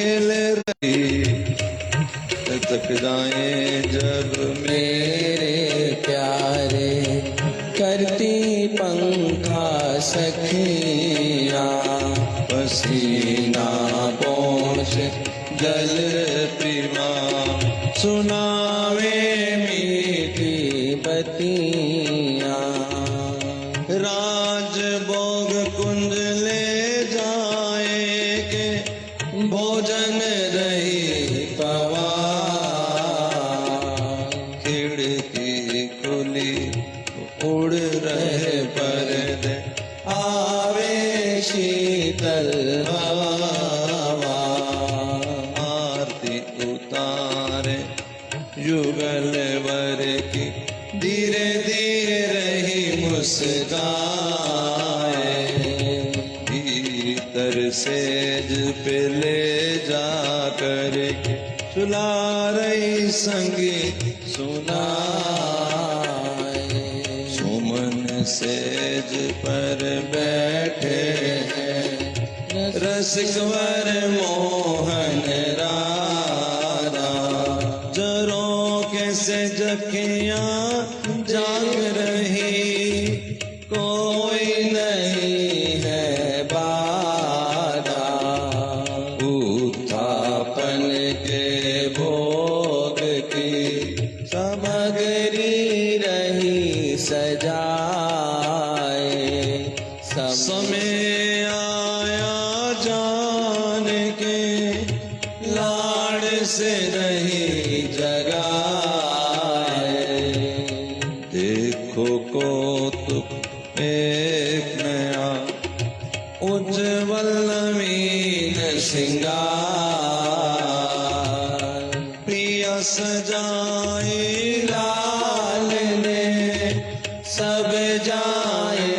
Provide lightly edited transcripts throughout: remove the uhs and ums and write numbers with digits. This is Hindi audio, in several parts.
खेल रही तक जाए जब मेरे प्यारे करती पंखा सखिया पसीना पहुँच जल पीवा सुनावे मीठी बतिया राज भोग कुंज ले जाएंगे भोजन रही पवा खिड़की खुली उड़ रहे पर्दे आवे शीतल हवा आरती उतारे युगल वर की धीरे धीरे रही मुस्काए भीतर सेज पे ले जा कर सुला रही संगीत सुनाए सुमन सेज पर बैठे हैं रसिकवर मोहन रारा जरों के से जखियां जाग रही कोई नहीं है बाधा उत्थापन के भोग की सामग्री रही सजाए समय आया जान के लाड़ से रही जगाए देखो कौतुक एक नया उज्ज्वल नवीन श्रृंगार प्रिया सजाए लाल ने सब जाए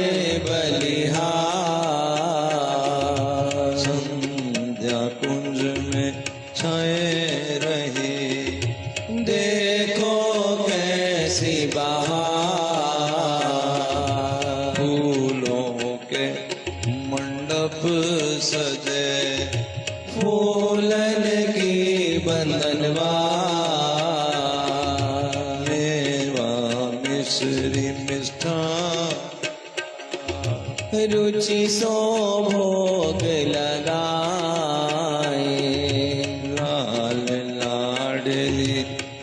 बलिहार संध्या कुंज में छाए रही देखो कैसी बहार फूलों के मंडप सजे फूलन की बंधनवा मेवा मिश्री मिष्ठान रुचि सो भोग लगाए लाल लाडली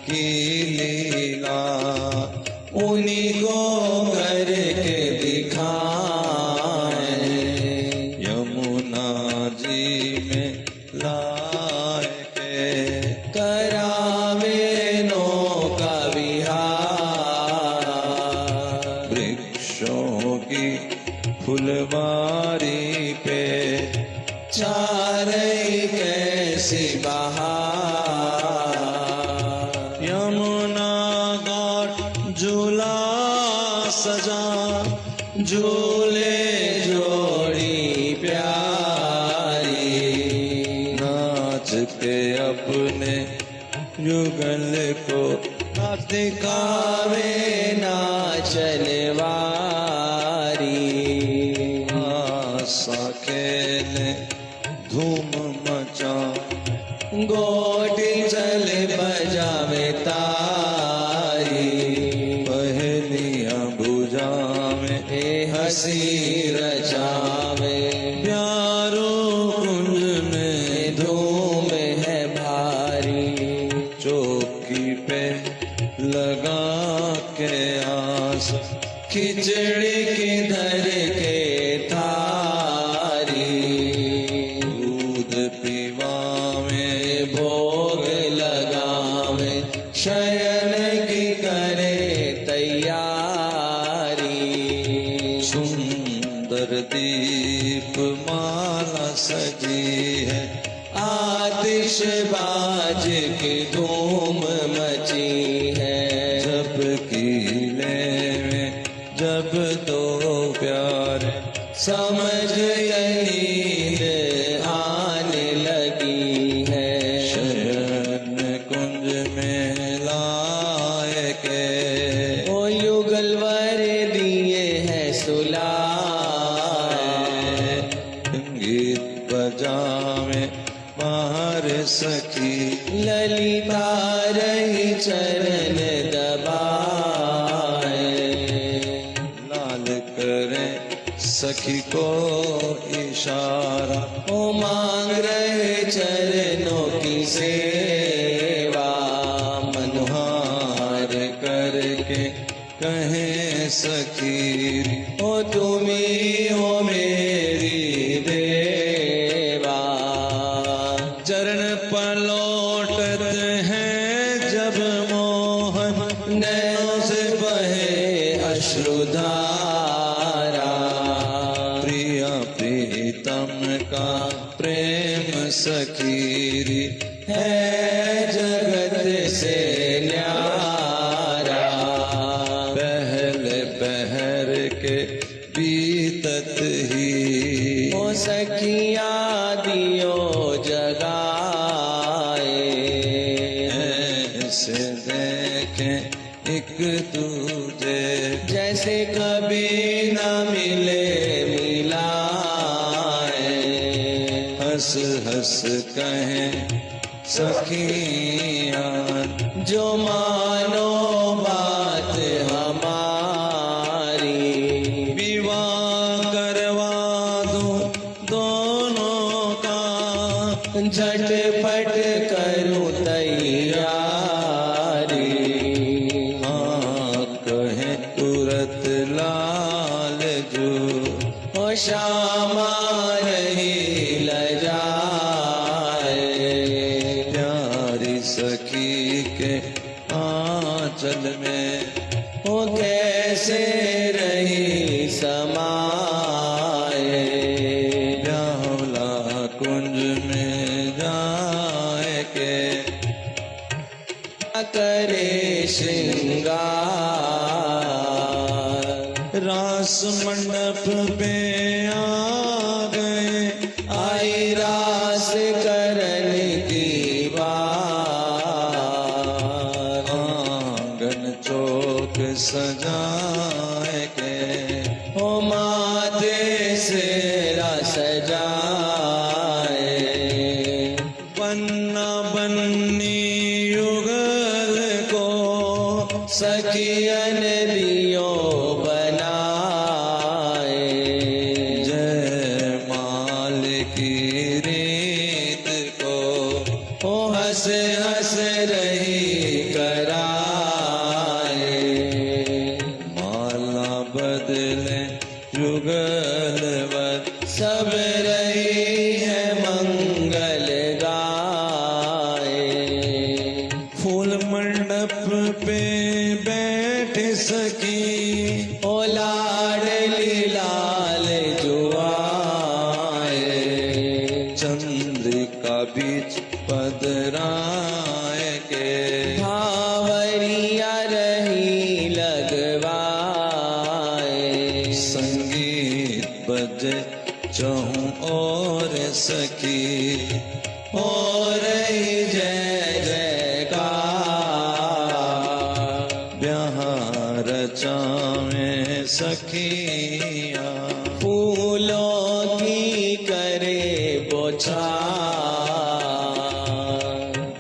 की लीला उन्हीं को करके दिखाए यमुना जी में लाए के करावे नौका विहार वृक्षों की फुलवारी पे चारई कैसी बहार यमुना घाट झूला सजा झूले जोड़ी प्यारी नाच के अपने युगल को दिखावे नाचनवारी आशा खेले धूम मचा गोटी चल बजावे तारी पहलियां बुझा में ए हसी रचावे प्यारो कुंज में धूम है भारी चौकी पे लगा के आस खिचड़ी किधर के थारी दूध पीवा में भोग लगावे शयन की करे तैयारी सुंदर दीप माला सजी है आतिशबाज की धूम मची है जब कीले में जब दो प्यारे समझ नींद आने लगी है शयन कुंज में लाए के ओ युगलवर दिए हैं सुलाए संगीत बजावे बाहर सखी ललिता रही चरण दबाए। लाल करे सखी को इशारा ओ मांग रहे चरणों की सेवा। मनोहार करके कहे सखी ओ तुम्ही हो मेरी देवा। चरण पलौटत हैं जब मोहन नैनों से बहे अश्रुधारा। प्रिया प्रीतम का प्रेम सखीरी है जगत से न्यारा। पहले पहर के बीतत ही ओ सखिया दियो जगाए। ऐसे देखें एक दूजे जैसे कभी न मिले मिलाए। हंस हंस कहें सखियां जो मानो बात हमारी। विवाह करवा दूं दोनों का झटपट करूं तैयारी। हाँ कहे तुरत लाल जो ओ श्यामा रही लजाए। प्यारी सखी के आंचल में ओ कैसे रही समाए। ब्याहुला कुंज में जाए के करे श्रृंगार। रास मंडप पे आ गए आई रास करन की बार। आंगन चौक सजाए के ओ माथे से सजाए। बन्ना बन्नी युगल को सखियन दियो बनाए। जय माल की रीत को ओ हंस हंस रही कराए। माला बदले युगलवत सब रही है मंगल गाए। फूल मंडप पे बैठ सकी ओ लाडली लाल जुआए। चंद्रिका बीच पदराए के भावरिया रही लगवाए। संगीत बजे चहूं और सखी और जय जयकार। ब्याह रचावें सखियां फूलों की करे बौछार।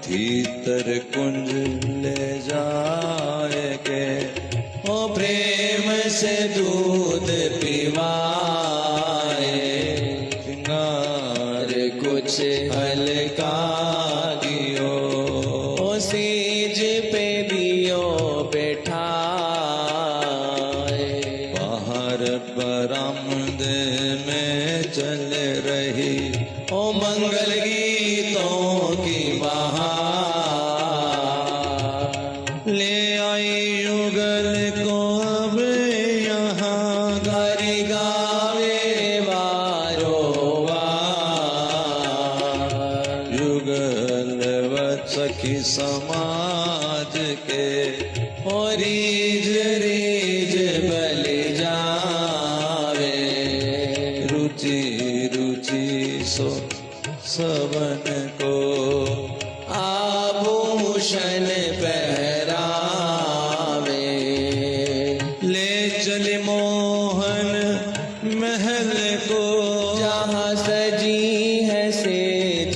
भीतर कुंज ले जाए के ओ प्रेम से दूध पिवाए। श्रृंगार कुछ हल्का दियो ओ सीज पे दियो बैठाए। बाहर बरामदे में चल रही ओ मंगल गीतों की बहार। ले आई युगल को अब यहाँ गारी गावे वारो वार। युगल सखी समाज के ओ रीज रीज बल जावे। रुचि रुचि सो सबन को आभूषण पहरावे। ले चले मोहन महल को जहाँ सजी है सेज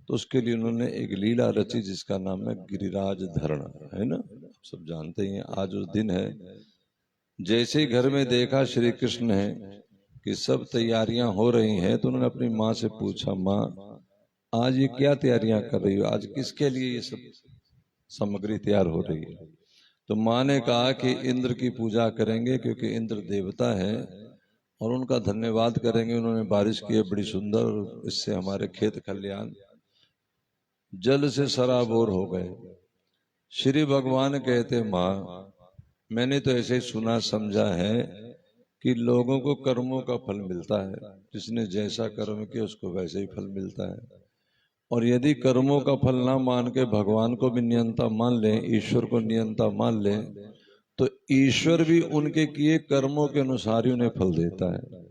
तो उसके लिए उन्होंने एक लीला रची जिसका नाम है गिरिराज धरण, है ना, आप सब जानते ही हैं। आज उस दिन है, जैसे ही घर में देखा श्री कृष्ण है कि सब तैयारियां हो रही हैं, तो उन्होंने अपनी माँ से पूछा, माँ आज ये क्या तैयारियां कर रही हो, आज किसके लिए ये सब सामग्री तैयार हो रही है? तो माँ ने कहा कि इंद्र की पूजा करेंगे, क्योंकि इंद्र देवता है, और उनका धन्यवाद करेंगे, उन्होंने बारिश की है बड़ी सुंदर, इससे हमारे खेत खलियान जल से सराबोर हो गए। श्री भगवान कहते, माँ मैंने तो ऐसे ही सुना समझा है कि लोगों को कर्मों का फल मिलता है, जिसने जैसा कर्म किया उसको वैसे ही फल मिलता है, और यदि कर्मों का फल ना मान के भगवान को भी नियंता मान लें, ईश्वर को नियंता मान लें, तो ईश्वर भी उनके किए कर्मों के अनुसार ही उन्हें फल देता है।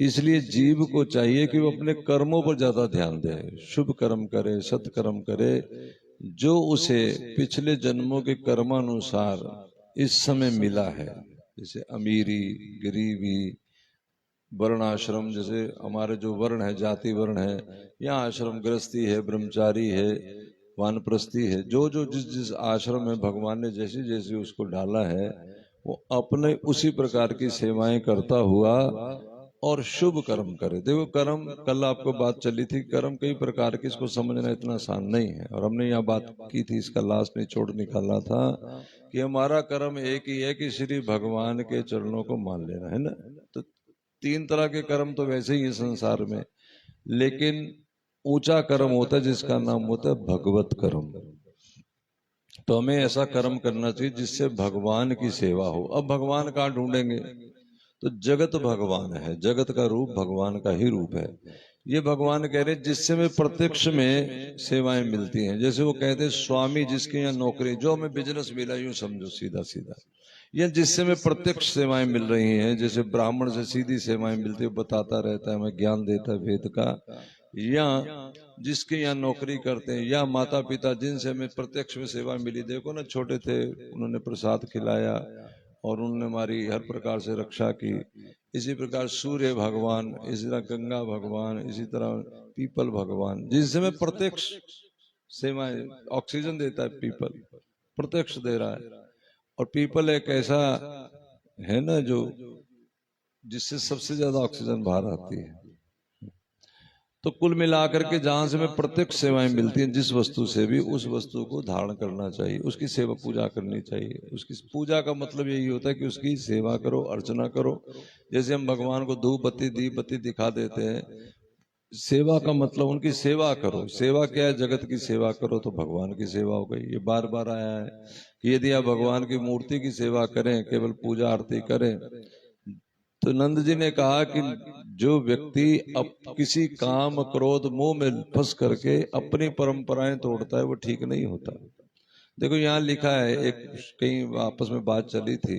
इसलिए जीव को चाहिए कि वो अपने कर्मों पर ज्यादा ध्यान दे, शुभ कर्म करे, सत्कर्म करे, जो उसे पिछले जन्मों के कर्मानुसार इस समय मिला है, जैसे अमीरी, गरीबी, वर्ण आश्रम, जैसे हमारे जो वर्ण है, जाति वर्ण है, या आश्रम गृहस्थी है, ब्रह्मचारी है, वानप्रस्थी है, जो जो जिस जिस आश्रम में भगवान ने जैसी जैसी उसको डाला है, वो अपने उसी प्रकार की सेवाएं करता हुआ और शुभ कर्म करे। देखो कर्म, कल आपको बात चली थी, कर्म कई प्रकार के, इसको समझना इतना आसान नहीं है, और हमने यहाँ बात की थी, इसका लास्ट निचोड़ निकाला था कि हमारा कर्म एक ही है कि श्री भगवान के चरणों को मान लेना है ना। तो तीन तरह के कर्म तो वैसे ही है संसार में, लेकिन ऊंचा कर्म होता है जिसका नाम होता है भगवत कर्म। तो हमें ऐसा कर्म करना चाहिए जिससे भगवान की सेवा हो। अब भगवान कहाँ ढूंढेंगे? तो जगत भगवान है, जगत का रूप भगवान का ही रूप है। ये भगवान कह रहे जिससे में प्रत्यक्ष में सेवाएं मिलती हैं। जैसे वो कहते हैं स्वामी जिसके यहाँ नौकरी, जो हमें बिजनेस मिला, यूं समझो सीधा सीधा, या जिससे में प्रत्यक्ष सेवाएं मिल रही हैं, जैसे ब्राह्मण से सीधी सेवाएं मिलती है, बताता रहता है, हमें ज्ञान देता है वेद का, या जिसके यहाँ नौकरी करते हैं, या माता पिता जिनसे हमें प्रत्यक्ष में सेवा मिली। देखो ना, छोटे थे उन्होंने प्रसाद खिलाया और उन्होंने हमारी हर प्रकार से रक्षा की। इसी प्रकार सूर्य भगवान, इसी तरह गंगा भगवान, इसी तरह पीपल भगवान, जिनसे हमें प्रत्यक्ष सेवाएं, ऑक्सीजन देता है पीपल, प्रत्यक्ष दे रहा है। और पीपल एक ऐसा है ना जो जिससे सबसे ज्यादा ऑक्सीजन बाहर आती है। तो कुल मिलाकर के जहां से हमें प्रत्यक्ष सेवाएं मिलती हैं, जिस वस्तु से भी, उस वस्तु को धारण करना चाहिए, उसकी सेवा पूजा करनी चाहिए। उसकी पूजा का मतलब यही होता है कि उसकी सेवा करो, अर्चना करो। जैसे हम भगवान को धूप बत्ती दीप बत्ती दिखा देते हैं, सेवा का मतलब उनकी सेवा करो। सेवा क्या है? जगत की सेवा करो तो भगवान की सेवा हो गई। ये बार बार आया है कि यदि आप भगवान की मूर्ति की सेवा करें, केवल पूजा आरती करें, तो नंद जी ने कहा कि जो व्यक्ति अब किसी काम क्रोध मोह में फंस करके अपनी परंपराएं तोड़ता है, वो ठीक नहीं होता। देखो यहाँ लिखा है, एक कहीं आपस में बात चली थी,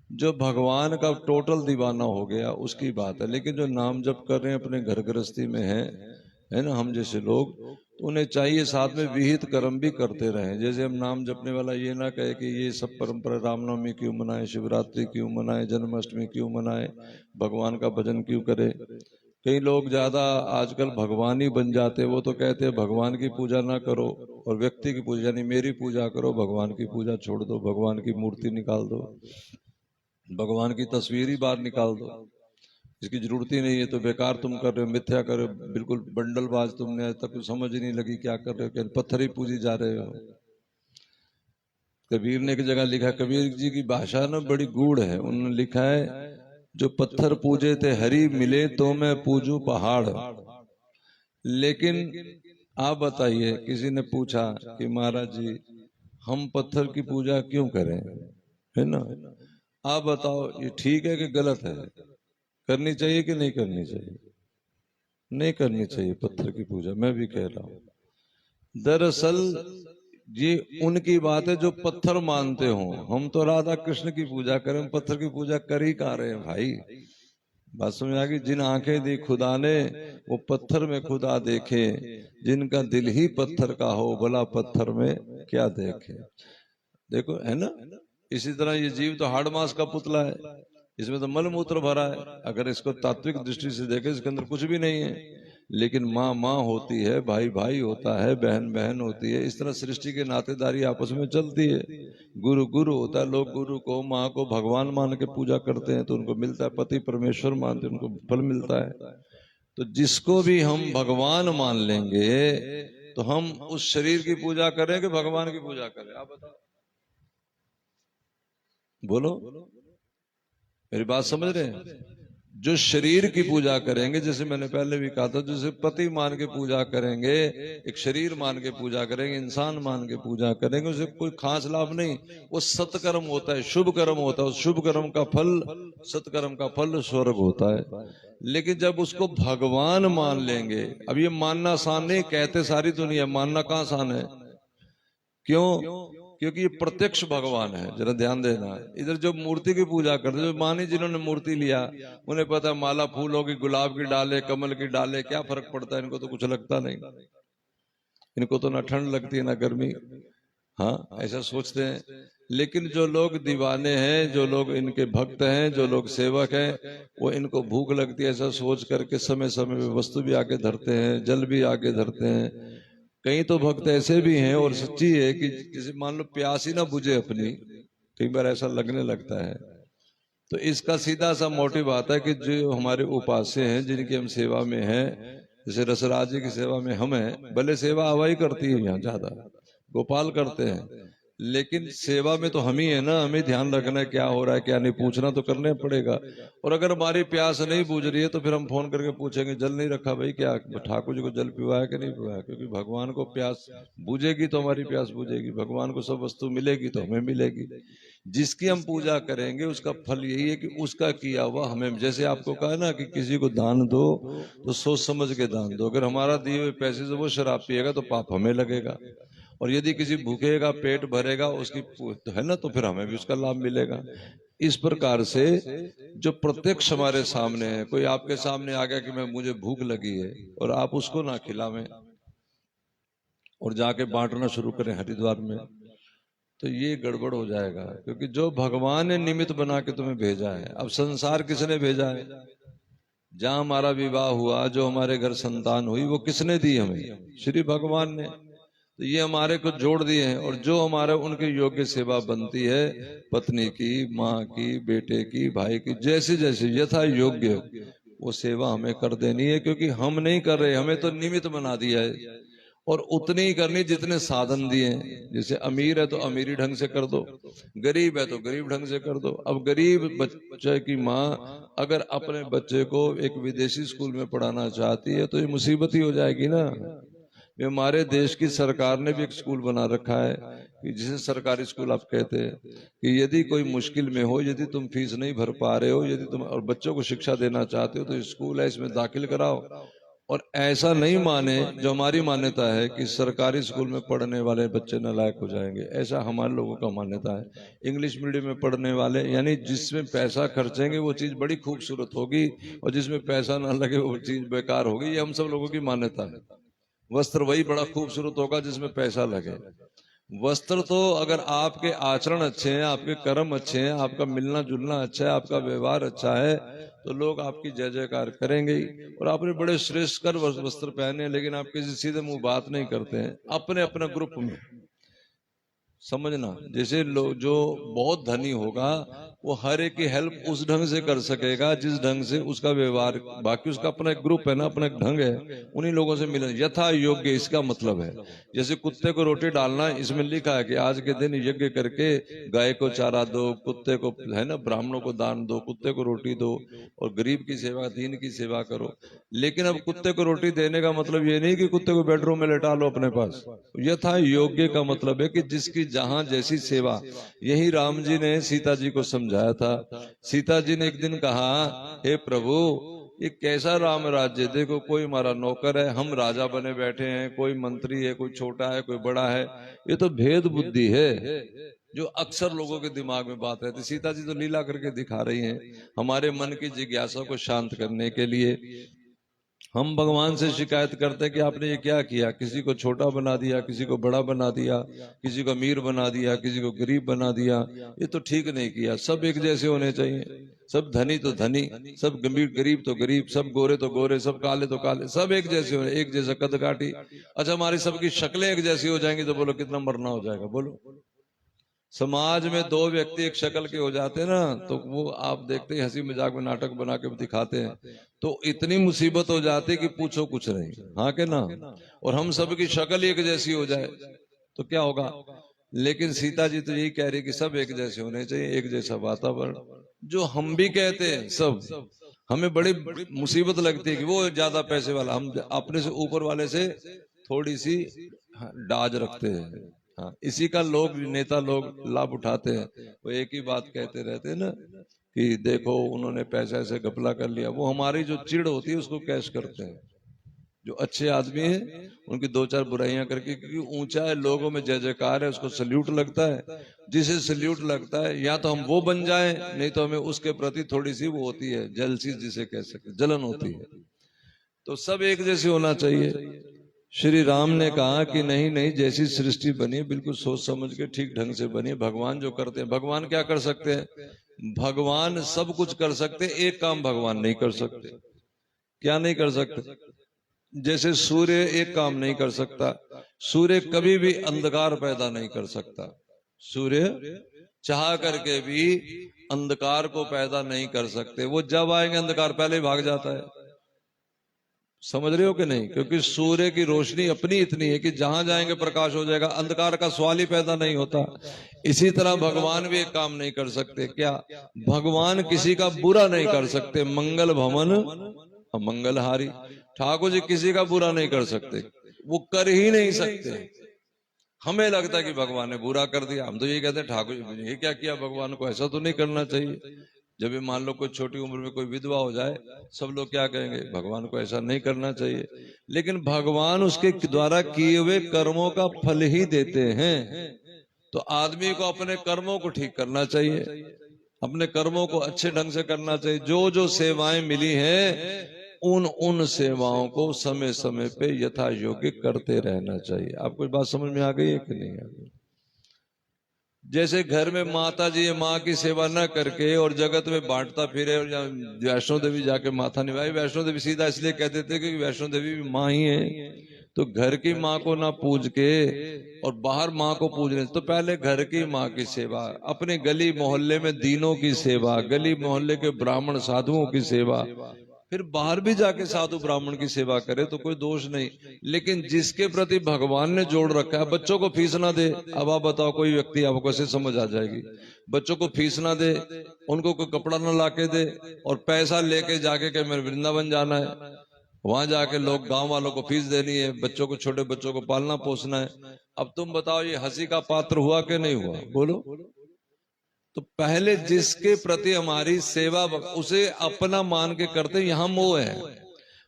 जो भगवान का टोटल दीवाना हो गया उसकी बात है, लेकिन जो नाम जप कर रहे हैं, अपने घर गृहस्थी में है ना, हम जैसे लोग, तो उन्हें चाहिए साथ में विहित कर्म भी करते रहें। जैसे हम नाम जपने वाला ये ना कहे कि ये सब परंपरा, रामनवमी क्यों मनाए, शिवरात्रि क्यों मनाए, जन्माष्टमी क्यों मनाए, भगवान का भजन क्यों करे। कई लोग ज्यादा आजकल भगवान ही बन जाते, वो तो कहते हैं भगवान की पूजा ना करो और व्यक्ति की पूजा, यानी मेरी पूजा करो, भगवान की पूजा छोड़ दो, भगवान की मूर्ति निकाल दो, भगवान की तस्वीर ही बाहर निकाल दो, इसकी जरूरत ही नहीं है, तो बेकार तुम कर रहे हो, मिथ्या कर रहे हो, बिल्कुल बंडलबाज, तुमने आज तक कुछ समझ ही नहीं लगी क्या कर रहे हो, क्या पत्थर ही पूजी जा रहे हो। कबीर ने एक जगह लिखा, कबीर जी की भाषा ना बड़ी गूढ़ है, उन्होंने लिखा है, जो पत्थर पूजे थे हरि मिले तो मैं पूजू पहाड़। लेकिन आप बताइए, किसी ने पूछा कि महाराज जी हम पत्थर की पूजा क्यों करें, है ना, आप बताओ ये ठीक है कि गलत है? करनी चाहिए कि नहीं करनी चाहिए? नहीं करनी चाहिए पत्थर की पूजा, मैं भी कह रहा हूं। दरअसल ये उनकी बात है जो पत्थर मानते हो, हम तो राधा कृष्ण की पूजा करें, पत्थर की पूजा कर ही कहाँ रहे हैं भाई। बात समझ आ गई? जिन आंखें दी खुदा ने वो पत्थर में खुदा देखे, जिनका दिल ही पत्थर का हो भला पत्थर में क्या देखे। देखो है ना, इसी तरह ये जीव तो हाड़ मास का पुतला है, इसमें तो मल मूत्र भरा है। अगर इसको तात्विक दृष्टि से देखें, इसके अंदर कुछ भी नहीं है, लेकिन माँ माँ होती है, भाई भाई होता है, बहन बहन होती है। इस तरह सृष्टि की नातेदारी आपस में चलती है। गुरु गुरु होता है, लोग गुरु को माँ को भगवान मान के पूजा करते हैं तो उनको मिलता है, पति परमेश्वर मानते हैं उनको फल मिलता है। तो जिसको भी हम भगवान मान लेंगे तो हम उस शरीर की पूजा करें कि भगवान की पूजा करें, आप बताओ, बोलो, मेरी बात समझ रहे हैं? जो शरीर की पूजा करेंगे, जैसे मैंने पहले भी कहा था, जैसे पति मान के पूजा करेंगे, एक शरीर मान के पूजा करेंगे, इंसान मान के पूजा करेंगे, उसे कोई खास लाभ नहीं। वो सत्कर्म होता है, शुभ कर्म होता है, उस शुभ कर्म का फल, सत्कर्म का फल स्वर्ग होता है। लेकिन जब उसको भगवान मान लेंगे, अब ये मानना आसान नहीं, कहते सारी दुनिया, मानना कहाँ आसान है? क्यों? क्योंकि ये प्रत्यक्ष भगवान है। जरा ध्यान देना, इधर जो मूर्ति की पूजा करते, जो मानी जिन्होंने मूर्ति लिया, उन्हें पता है माला फूलों की, गुलाब की डाले, कमल की डाले, क्या फर्क पड़ता है, इनको तो कुछ लगता नहीं, इनको तो ना ठंड लगती है ना गर्मी। हाँ, ऐसा सोचते हैं। लेकिन जो लोग दीवाने हैं, जो लोग इनके भक्त हैं, जो लोग सेवक हैं, वो इनको भूख लगती है ऐसा सोच करके समय समय में वस्तु भी आके धरते हैं, जल भी आके धरते हैं। कई तो भक्त ऐसे भी हैं, और सच्ची है कि जैसे मान लो प्यास ही ना बुझे अपनी, कई बार ऐसा लगने लगता है। तो इसका सीधा सा मोटिव आता है कि जो हमारे उपास्य हैं, जिनकी हम सेवा में हैं, जैसे रसराज जी की सेवा में हम हैं, भले सेवा हवाई करती है यहाँ ज्यादा, गोपाल करते हैं, लेकिन सेवा में तो हम ही है ना, हमें ध्यान रखना है क्या हो रहा है क्या नहीं, पूछना तो करना पड़ेगा। और अगर हमारी प्यास नहीं बुझ रही है तो फिर हम फोन करके पूछेंगे, जल नहीं रखा भाई, क्या ठाकुर जी को जल पिवाया कि नहीं पिवाया? क्योंकि भगवान को प्यास बुझेगी तो हमारी प्यास बुझेगी, भगवान को सब वस्तु मिलेगी तो हमें मिलेगी। जिसकी हम पूजा करेंगे उसका फल यही है कि उसका किया हुआ हमें, जैसे आपको कहा ना कि किसी को दान दो तो सोच समझ के दान दो। अगर हमारा दिए हुए पैसे से वो शराब पिएगा तो पाप हमें लगेगा, और यदि किसी भूखेगा, पेट भरेगा उसकी है ना, तो फिर हमें भी उसका लाभ मिलेगा। इस प्रकार से जो प्रत्यक्ष हमारे सामने है, कोई आपके सामने आ गया कि मैं मुझे भूख लगी है, और आप उसको ना खिलावें और जाके बांटना शुरू करें हरिद्वार में, तो ये गड़बड़ हो जाएगा। क्योंकि जो भगवान ने निमित्त बना के तुम्हें भेजा है, अब संसार किसने भेजा है? जहां हमारा विवाह हुआ, जो हमारे घर संतान हुई, वो किसने दी हमें? श्री भगवान ने। तो ये हमारे को जोड़ दिए हैं, और जो हमारे उनके योग्य सेवा बनती है, पत्नी की, माँ की, बेटे की, भाई की, जैसे जैसे यथा योग्य वो सेवा हमें कर देनी है। क्योंकि हम नहीं कर रहे, हमें तो निमित्त बना दिया है, और उतनी ही करनी जितने साधन दिए हैं। जैसे अमीर है तो अमीरी ढंग से कर दो, गरीब है तो गरीब ढंग से कर दो। अब गरीब बच्चे की माँ अगर अपने बच्चे को एक विदेशी स्कूल में पढ़ाना चाहती है तो ये मुसीबत ही हो जाएगी ना। ये हमारे देश की सरकार ने भी एक स्कूल बना रखा है कि जिसे सरकारी स्कूल आप कहते हैं, कि यदि कोई मुश्किल में हो, यदि तुम फीस नहीं भर पा रहे हो, यदि तुम और बच्चों को शिक्षा देना चाहते हो, तो स्कूल है, इसमें दाखिल कराओ। और ऐसा नहीं माने जो हमारी मान्यता है कि सरकारी स्कूल में पढ़ने वाले बच्चे नालायक हो जाएंगे, ऐसा हमारे लोगों का मान्यता है। इंग्लिश मीडियम में पढ़ने वाले, यानी जिसमें पैसा खर्चेंगे वो चीज बड़ी खूबसूरत होगी, और जिसमें पैसा ना लगे वो चीज बेकार होगी, ये हम सब लोगों की मान्यता है। वस्त्र वही बड़ा खूबसूरत होगा जिसमें पैसा लगे। वस्त्र तो अगर आपके आचरण अच्छे हैं, आपके कर्म अच्छे हैं, आपका मिलना जुलना अच्छा है, आपका व्यवहार अच्छा है, तो लोग आपकी जय जयकार करेंगे ही। और आपने बड़े श्रेष्ठ कर वस्त्र पहने हैं, लेकिन आप किसी सीधे मुंह बात नहीं करते हैं, अपने अपने ग्रुप में। समझना, जैसे लोग जो बहुत धनी होगा वो हर एक की हेल्प उस ढंग से कर सकेगा जिस ढंग से उसका व्यवहार, बाकी उसका अपना एक ग्रुप है ना, अपना एक ढंग है, उन्हीं लोगों से मिलना यथा योग्य। इसका मतलब है जैसे कुत्ते को रोटी डालना, इसमें लिखा है कि आज के दिन यज्ञ करके गाय को चारा दो, कुत्ते को है ना, ब्राह्मणों को दान दो, कुत्ते को रोटी दो, और गरीब की सेवा, दीन की सेवा करो। लेकिन अब कुत्ते को रोटी देने का मतलब ये नहीं कि कुत्ते को बेडरूम में लेटा लो अपने पास। यथा योग्य का मतलब है कि जिसकी जहां जैसी सेवा। यही राम जी ने सीता जी को समझाया था। सीता जी ने एक दिन कहा, हे प्रभु, ये कैसा राम राज्य, देखो कोई हमारा नौकर है, हम राजा बने बैठे हैं, कोई मंत्री है, कोई छोटा है, कोई बड़ा है। ये तो भेद बुद्धि है जो अक्सर लोगों के दिमाग में बात रहती। सीता जी तो लीला करके दिखा रही हैं हमारे मन की जिज्ञासा को शांत करने के लिए, हम भगवान से शिकायत करते हैं कि आपने ये क्या किया, किसी को छोटा बना दिया, किसी को बड़ा बना दिया, किसी को अमीर बना दिया, किसी को गरीब बना दिया। ये तो ठीक नहीं किया। सब एक जैसे होने चाहिए, सब धनी तो धनी, सब गंभीर गरीब तो गरीब, सब गोरे तो गोरे, सब काले तो काले, सब एक जैसे होने, एक जैसा कद काठी। अच्छा हमारी सबकी शक्लें एक जैसी हो जाएंगी तो बोलो कितना मरना हो जाएगा। बोलो समाज में दो व्यक्ति एक शक्ल के हो जाते हैं ना, तो वो आप देखते हैं हंसी मजाक में नाटक बना के दिखाते हैं, तो इतनी मुसीबत हो जाती है कि पूछो कुछ नहीं। हाँ के ना? और हम सबकी शक्ल एक जैसी हो जाए तो क्या होगा? लेकिन सीता जी तो यही कह रही कि सब एक जैसे होने चाहिए, एक जैसा वातावरण। जो हम भी कहते हैं सब, हमें बड़ी मुसीबत लगती है कि वो ज्यादा पैसे वाला, हम अपने से ऊपर वाले से थोड़ी सी डाज रखते हैं। हाँ, इसी का लोग नेता लोग लाभ उठाते हैं। वो एक ही बात कहते रहते हैं ना कि देखो उन्होंने पैसा ऐसे घपला कर लिया। वो हमारी जो चिढ़ होती है उसको कैश करते हैं। जो अच्छे आदमी हैं उनकी दो चार बुराइयां करके, क्योंकि ऊंचा है, लोगों में जय जयकार है, उसको सल्यूट लगता है। जिसे सल्यूट लगता है या तो हम वो बन जाएं, नहीं तो हमें उसके प्रति थोड़ी सी वो होती है जेलसी, जिसे कह सकते, जलन होती है। तो सब एक जैसे होना चाहिए। श्री राम ने कहा कि नहीं नहीं, जैसी सृष्टि बनी बिल्कुल सोच समझ के ठीक ढंग से बनी। भगवान जो करते हैं, भगवान क्या कर सकते हैं? भगवान सब कुछ कर सकते, एक काम भगवान नहीं कर सकते। क्या नहीं कर सकते? जैसे सूर्य एक काम नहीं कर सकता, सूर्य कभी भी अंधकार पैदा नहीं कर सकता। सूर्य चाह करके भी अंधकार को पैदा नहीं कर सकते। वो जब आएंगे अंधकार पहले ही भाग जाता है। समझ रहे हो कि नहीं? क्योंकि सूर्य की रोशनी अपनी इतनी है कि जहां जाएंगे प्रकाश हो जाएगा, अंधकार का सवाल ही पैदा नहीं होता। इसी तरह भगवान भी एक काम नहीं कर सकते। क्या? भगवान किसी का बुरा नहीं कर सकते। मंगल भवन अमंगलहारी। ठाकुर जी किसी का बुरा नहीं कर सकते, वो कर ही नहीं सकते। हमें लगता है कि भगवान ने बुरा कर दिया, हम तो ये कहते हैं ठाकुर जी ये क्या किया, भगवान को ऐसा तो नहीं करना चाहिए। जब भी मान लो कोई छोटी उम्र में कोई विधवा हो जाए, सब लोग क्या कहेंगे? भगवान को ऐसा नहीं करना चाहिए। लेकिन भगवान उसके द्वारा किए हुए कर्मों का फल ही देते हैं। तो आदमी को अपने कर्मों को ठीक करना चाहिए, अपने कर्मों को अच्छे ढंग से करना चाहिए। जो जो सेवाएं मिली हैं उन उन सेवाओं को समय समय पे यथा योग्य करते रहना चाहिए। आपको इस बात समझ में आ गई है कि नहीं आ गई? जैसे घर में माता जी माँ की सेवा न करके और जगत में बांटता फिरे, और वैष्णो देवी जाके माथा निभाई। वैष्णो देवी सीधा इसलिए कहते थे क्योंकि वैष्णो देवी भी माँ ही है। तो घर की माँ को ना पूज के और बाहर माँ को पूजने, तो पहले घर की माँ की सेवा, अपने गली मोहल्ले में दीनों की सेवा, गली मोहल्ले के ब्राह्मण साधुओं की सेवा, फिर बाहर भी जाके साधु ब्राह्मण की सेवा करे तो कोई दोष नहीं। लेकिन जिसके प्रति भगवान ने जोड़ रखा है, बच्चों को फीस ना दे। अब आप बताओ, कोई व्यक्ति आपको कैसे समझ आ जाएगी? बच्चों को फीस ना दे, उनको कोई कपड़ा ना लाके दे, और पैसा लेके जाके के मेरे वृंदावन जाना है, वहां जाके लोग गांव वालों को फीस देनी है, बच्चों को, छोटे बच्चों को पालना पोसना है। अब तुम बताओ ये हंसी का पात्र हुआ कि नहीं हुआ? बोलो। तो पहले जिसके प्रति हमारी सेवा उसे अपना मान के करते, यहां मोह है।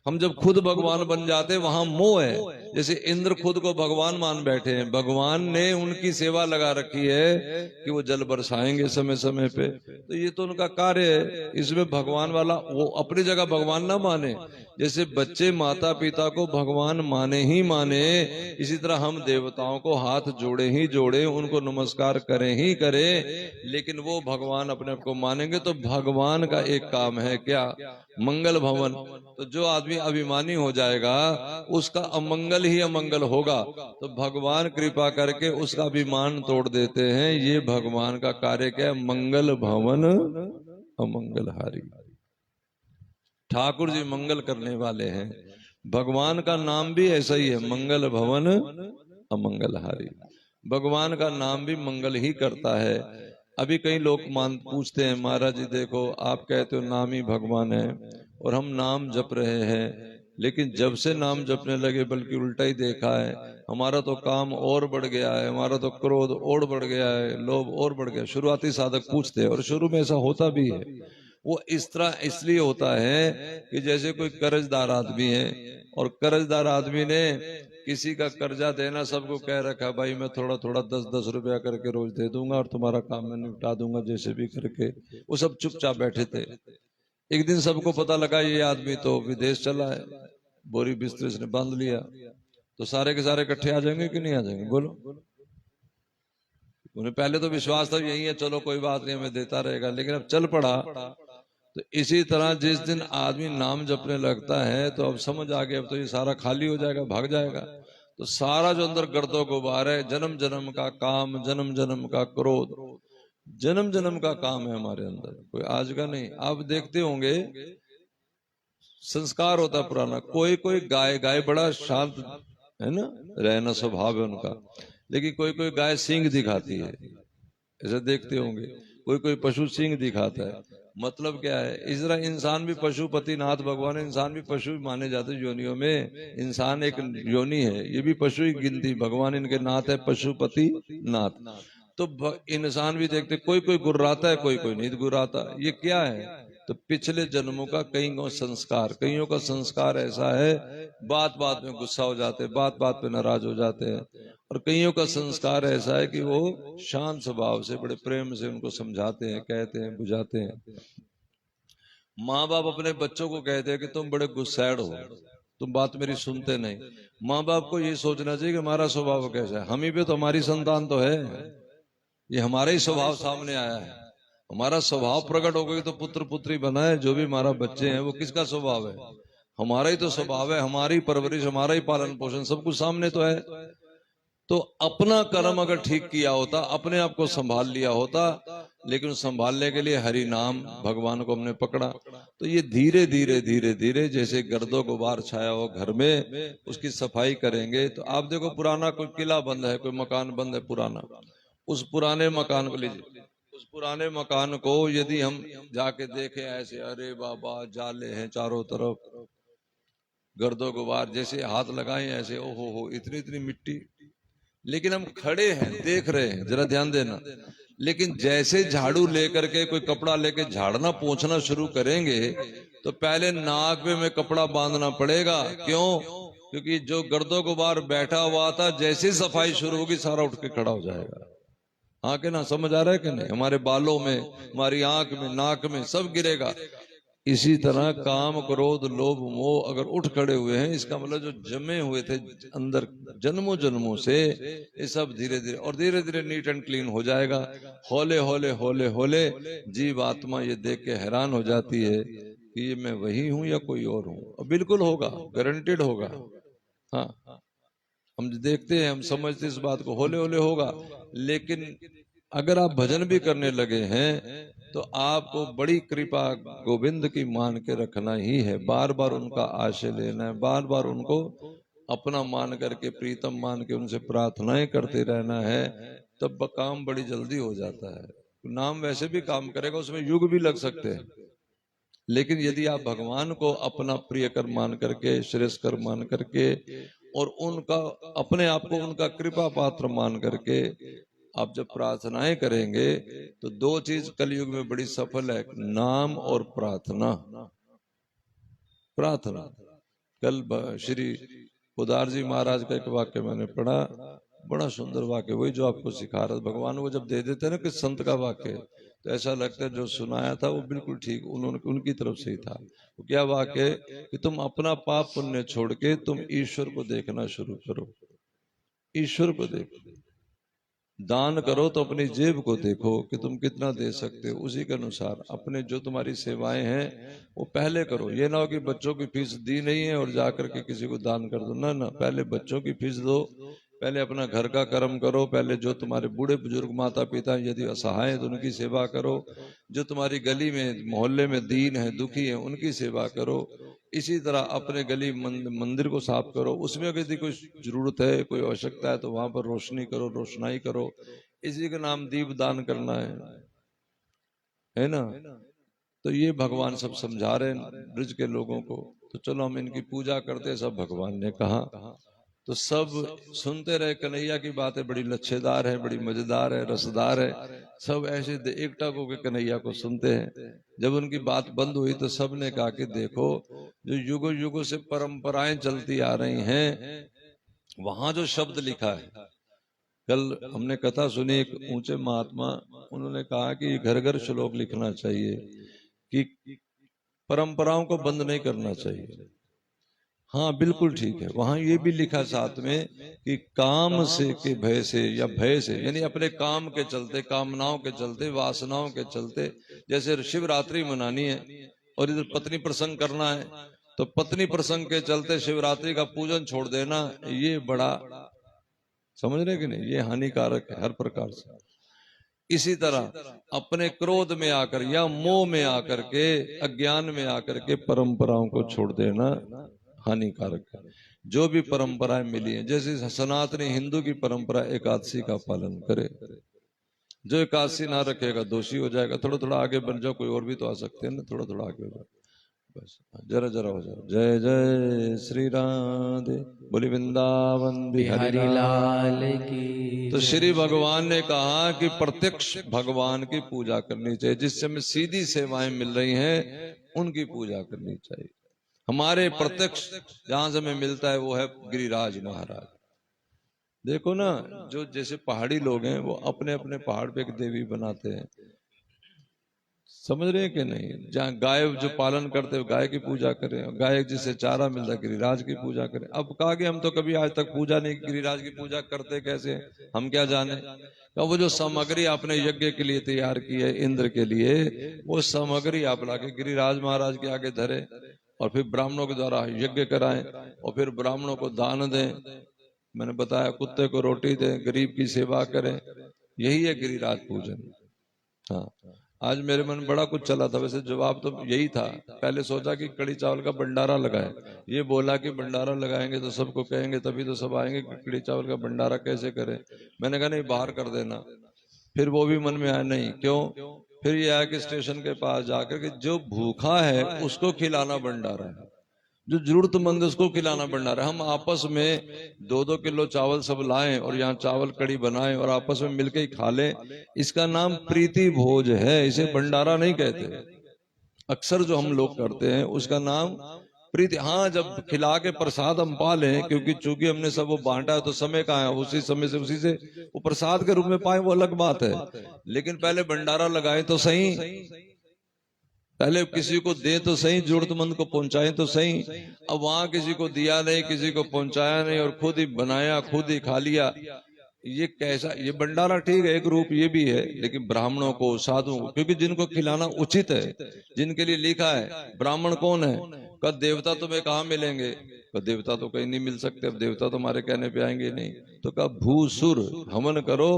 हम जब खुद भगवान बन जाते वहां मोह है। जैसे इंद्र खुद को भगवान मान बैठे हैं, भगवान ने उनकी सेवा लगा रखी है कि वो जल बरसाएंगे समय समय पे, तो ये तो उनका कार्य है। इसमें भगवान वाला वो अपनी जगह भगवान ना माने। जैसे बच्चे माता पिता को भगवान माने ही माने, इसी तरह हम देवताओं को हाथ जोड़े ही जोड़े, उनको नमस्कार करें ही करें, लेकिन वो भगवान अपने आप को मानेंगे। तो भगवान का एक काम है क्या? मंगल भवन। तो जो आदमी अभिमानी हो जाएगा उसका अमंगल ही अमंगल होगा। तो भगवान कृपा करके उसका अभिमान तोड़ देते हैं। ये भगवान का कार्य क्या है? मंगल भवन अमंगलहारी। ठाकुर जी मंगल करने वाले हैं। भगवान का नाम भी ऐसा ही है, मंगल भवन अमंगलहारी। भगवान का नाम भी मंगल ही करता है। अभी कई लोग पूछते हैं, महाराज जी देखो आप कहते हो नाम ही भगवान है और हम नाम जप रहे हैं, लेकिन जब से नाम जपने लगे बल्कि उल्टा ही देखा है। हमारा तो काम और बढ़ गया है, हमारा तो क्रोध और बढ़ गया है, लोभ और बढ़ गया। शुरुआती साधक पूछते हैं, और शुरू में ऐसा होता भी है। वो इस तरह इसलिए होता है कि जैसे कोई कर्जदार आदमी है, और कर्जदार आदमी ने किसी का कर्जा देना सबको कह रखा, भाई मैं थोड़ा थोड़ा 10-10 रुपया करके रोज दे दूंगा और तुम्हारा काम मैं निपटा दूंगा जैसे भी करके। वो सब चुपचाप बैठे थे। एक दिन सबको पता लगा ये आदमी तो विदेश चला है, बोरी बिस्तर से बांध लिया, तो सारे के सारे इकट्ठे आ जाएंगे कि नहीं आ जाएंगे? बोलो। उन्हें पहले तो विश्वास था यही है, चलो कोई बात नहीं, हमें देता रहेगा, लेकिन अब चल पड़ा। तो इसी तरह जिस दिन आदमी नाम जपने लगता है तो अब समझ आ गया, अब तो ये सारा खाली हो जाएगा, भाग जाएगा। तो सारा जो अंदर गर्दो गुबार है, जन्म जन्म का काम, जन्म जन्म का क्रोध, जन्म जन्म का काम है हमारे अंदर, कोई आज का नहीं। आप देखते होंगे संस्कार होता है पुराना, कोई कोई गाय, गाय बड़ा शांत है ना, रहना स्वभाव है उनका, लेकिन कोई कोई गाय सींग दिखाती है, ऐसे देखते होंगे। कोई कोई पशु सिंह दिखाता है, मतलब क्या है? इस तरह इंसान भी पशुपति नाथ भगवान, इंसान भी पशु माने जाते हैं योनियों में। इंसान एक योनि है, ये भी पशु ही गिनती, भगवान इनके नाथ है पशुपति नाथ। तो इंसान भी देखते, कोई कोई गुर्राता है, कोई कोई नहीं गुर्राता। ये क्या है? तो पिछले जन्मों का कईयों संस्कार, कईयों का संस्कार ऐसा है बात बात में गुस्सा हो जाते हैं, बात बात पे नाराज हो जाते हैं, और कईयों का संस्कार ऐसा है कि वो शांत स्वभाव से बड़े प्रेम से उनको समझाते हैं, कहते हैं, बुझाते हैं। माँ बाप अपने बच्चों को कहते हैं कि तुम बड़े गुस्सैड हो, तुम बात मेरी सुनते नहीं। माँ बाप को ये सोचना चाहिए कि हमारा स्वभाव कैसा है, हम ही पे तो हमारी संतान तो है, ये हमारा ही स्वभाव सामने आया है। हमारा स्वभाव प्रकट हो गई तो पुत्र पुत्री बना है, जो भी हमारा बच्चे हैं वो किसका स्वभाव है? हमारा ही तो स्वभाव है, हमारी परवरिश, हमारा ही पालन पोषण, सब कुछ सामने तो है। तो अपना कर्म अगर ठीक किया होता, अपने आप को संभाल लिया होता, लेकिन संभालने के लिए हरि नाम भगवान को हमने पकड़ा। तो ये धीरे धीरे धीरे धीरे जैसे गर्दों गुबार छाया हो घर में, उसकी सफाई करेंगे। तो आप देखो, पुराना कोई किला बंद है, कोई मकान बंद है पुराना, उस पुराने मकान को लीजिए, उस पुराने मकान को यदि हम जाके देखें ऐसे, अरे बाबा जाले हैं चारों तरफ, गर्दो गुबार, जैसे हाथ लगाए ऐसे ओहो हो इतनी इतनी मिट्टी, लेकिन हम खड़े हैं देख रहे हैं, जरा ध्यान देना। लेकिन जैसे झाड़ू लेकर के कोई कपड़ा लेके झाड़ना पोंछना शुरू करेंगे तो पहले नाक में कपड़ा बांधना पड़ेगा। क्यों? क्योंकि जो गर्दो गुबार बैठा हुआ था, जैसे सफाई शुरू होगी सारा उठ के खड़ा हो जाएगा। हाँ के ना, समझ आ रहा है कि नहीं? हमारे बालों में, हमारी आंख में, नाक में सब गिरेगा। इसी तरह काम क्रोध लोभ मोह अगर उठ खड़े हुए हैं, इसका मतलब जो जमे हुए थे अंदर जन्मों जन्मों से, ये सब धीरे धीरे और धीरे धीरे नीट एंड क्लीन हो जाएगा। होले होले होले होले जीव आत्मा ये देख के हैरान हो जाती है कि ये मैं वही हूं या कोई और हूं। और बिल्कुल होगा, गारंटेड होगा। हाँ, हम देखते हैं, हम समझते इस बात को, होले होले होगा। लेकिन अगर आप भजन भी करने लगे हैं तो आपको बड़ी कृपा गोविंद की मान के रखना ही है, बार बार उनका आश्रय लेना है, बार बार उनको अपना मान करके, प्रीतम मान के उनसे प्रार्थनाएं करते रहना है, तब काम बड़ी जल्दी हो जाता है। नाम वैसे भी काम करेगा, उसमें युग भी लग सकते हैं, लेकिन यदि आप भगवान को अपना प्रिय कर मान करके, श्रेष्ठ कर मान करके, और उनका अपने आप को उनका कृपा पात्र मान करके आप जब प्रार्थनाएं करेंगे, तो दो चीज कलयुग में बड़ी सफल है, नाम और प्रार्थना। प्रार्थना, कल श्री उदार जी महाराज का एक वाक्य मैंने पढ़ा, बड़ा सुंदर वाक्य, वही जो आपको सिखा रहा, भगवान को जब दे देते हैं ना कि संत का वाक्य, तो ऐसा लगता है जो सुनाया था वो बिल्कुल ठीक उन्होंने उनकी तरफ से ही था। वो क्या वाक्य? कि तुम अपना पाप पुण्य छोड़ के तुम ईश्वर को देखना शुरू करो, ईश्वर को देखो। दान करो तो अपनी जेब को देखो कि तुम कितना दे सकते हो, उसी के अनुसार अपने जो तुम्हारी सेवाएं हैं वो पहले करो। ये ना हो कि बच्चों की फीस दी नहीं है और जाकर के किसी को दान कर दो, ना ना, पहले बच्चों की फीस दो, पहले अपना घर का कर्म करो, पहले जो तुम्हारे बूढ़े बुजुर्ग माता पिता यदि असहाय है तो उनकी सेवा करो, जो तुम्हारी गली में मोहल्ले में दीन है दुखी है उनकी सेवा करो। इसी तरह अपने गली मंदिर को साफ करो, उसमें यदि कोई जरूरत है, कोई आवश्यकता है तो वहां पर रोशनी करो, रोशनाई करो। इसी का नाम दीप दान करना है ना? तो ये भगवान सब समझा रहे हैं ब्रज के लोगों को। तो चलो हम इनकी पूजा करते, सब भगवान ने कहा, तो सब सुनते रहे। कन्हैया की बातें बड़ी लच्छेदार है, बड़ी मजेदार है, रसदार है, सब ऐसे एकटक होकर कन्हैया को सुनते हैं। जब उनकी बात बंद हुई तो सब ने कहा कि देखो, जो युगों युगों से परंपराएं चलती आ रही हैं, वहां जो शब्द लिखा है, कल हमने कथा सुनी, एक ऊंचे महात्मा, उन्होंने कहा कि घर घर श्लोक लिखना चाहिए कि परंपराओं को बंद नहीं करना चाहिए। हाँ बिल्कुल ठीक है, वहां ये भी लिखा साथ में कि काम से के भय से या भय से, यानी अपने काम के चलते, कामनाओं के चलते, वासनाओं के चलते, जैसे शिवरात्रि मनानी है और इधर पत्नी प्रसंग करना है, तो पत्नी प्रसंग के चलते शिवरात्रि का पूजन छोड़ देना, ये बड़ा, समझ रहे कि नहीं, ये हानिकारक है हर प्रकार से। इसी तरह अपने क्रोध में आकर या मोह में आकर के, अज्ञान में आकर के परंपराओं को छोड़ देना हानिकारक है। जो भी परंपराएं मिली हैं, जैसे सनातनी हिंदू की परंपरा एकादशी का पालन करे, जो एकादशी ना रखेगा दोषी हो जाएगा। थोड़ा थोड़ा आगे बन जाओ, कोई और भी तो आ सकते हैं ना, थोड़ा थोड़ा आगे हो जाओ, बस जरा जरा हो जाओ। जय जय श्री राधे, बोली वृंदावन बिहारी बिहारी लाल। लाल की तो श्री भगवान ने कहा कि प्रत्यक्ष भगवान की पूजा करनी चाहिए, जिससे हमें सीधी सेवाएं मिल रही हैं उनकी पूजा करनी चाहिए। हमारे प्रत्यक्ष जहां से हमें मिलता है वो है गिरिराज महाराज। देखो ना, जो जैसे पहाड़ी लोग हैं वो अपने अपने पहाड़ पे एक देवी बनाते हैं, समझ रहे हैं कि नहीं। जहाँ गाय जो पालन करते हैं गाय की पूजा करें, गाय जिससे चारा मिलता है गिरिराज की पूजा करें। अब कहा कि हम तो कभी आज तक पूजा नहीं, गिरिराज की पूजा करते कैसे, हम क्या जाने। तो वो जो सामग्री आपने यज्ञ के लिए तैयार की है इंद्र के लिए, वो सामग्री आप लाके गिरिराज महाराज के आगे धरे और फिर ब्राह्मणों के द्वारा यज्ञ कराएं और फिर ब्राह्मणों को दान दें। मैंने बताया कुत्ते को रोटी दें, गरीब की सेवा करें, यही है गिरिराज पूजन। हाँ, आज मेरे मन में बड़ा कुछ चला था, वैसे जवाब तो यही था। पहले सोचा कि कड़ी चावल का भंडारा लगाए, ये बोला कि भंडारा लगाएंगे तो सबको कहेंगे तभी तो सब आएंगे, कड़ी चावल का भंडारा कैसे करें। मैंने कहा नहीं बाहर कर देना। फिर वो भी मन में आया, नहीं क्यों। फिर ये आया कि स्टेशन के पास जाकर कि जो भूखा है उसको खिलाना भंडारा है, जो जरूरतमंद है उसको खिलाना भंडारा है। हम आपस में 2-2 किलो चावल सब लाएं और यहाँ चावल कड़ी बनाएं और आपस में मिलके ही खा लें, इसका नाम प्रीति भोज है, इसे भंडारा नहीं कहते। अक्सर जो हम लोग करते हैं उसका नाम प्रीति। हाँ, जब खिला के प्रसाद हम पा लें, क्योंकि चूंकि हमने सब वो बांटा है तो समय कहाँ है, उसी समय से उसी से वो प्रसाद के रूप में पाए, वो अलग बात है। लेकिन पहले भंडारा लगाए तो सही, पहले किसी को दे तो सही, जरूरतमंद को पहुंचाए तो सही। अब वहां किसी को दिया नहीं, किसी को पहुंचाया नहीं और खुद ही बनाया खुद ही खा लिया, ये कैसा। ये भंडारा ठीक है, एक रूप ये भी है, लेकिन ब्राह्मणों को, साधुओं को, क्योंकि जिनको खिलाना उचित है, जिनके लिए लिखा है। ब्राह्मण कौन है, का देवता तुम्हें कहाँ मिलेंगे, का देवता तो कहीं नहीं मिल सकते, अब देवता तुम्हारे कहने पे आएंगे नहीं। तो कहा भूसुर हवन करो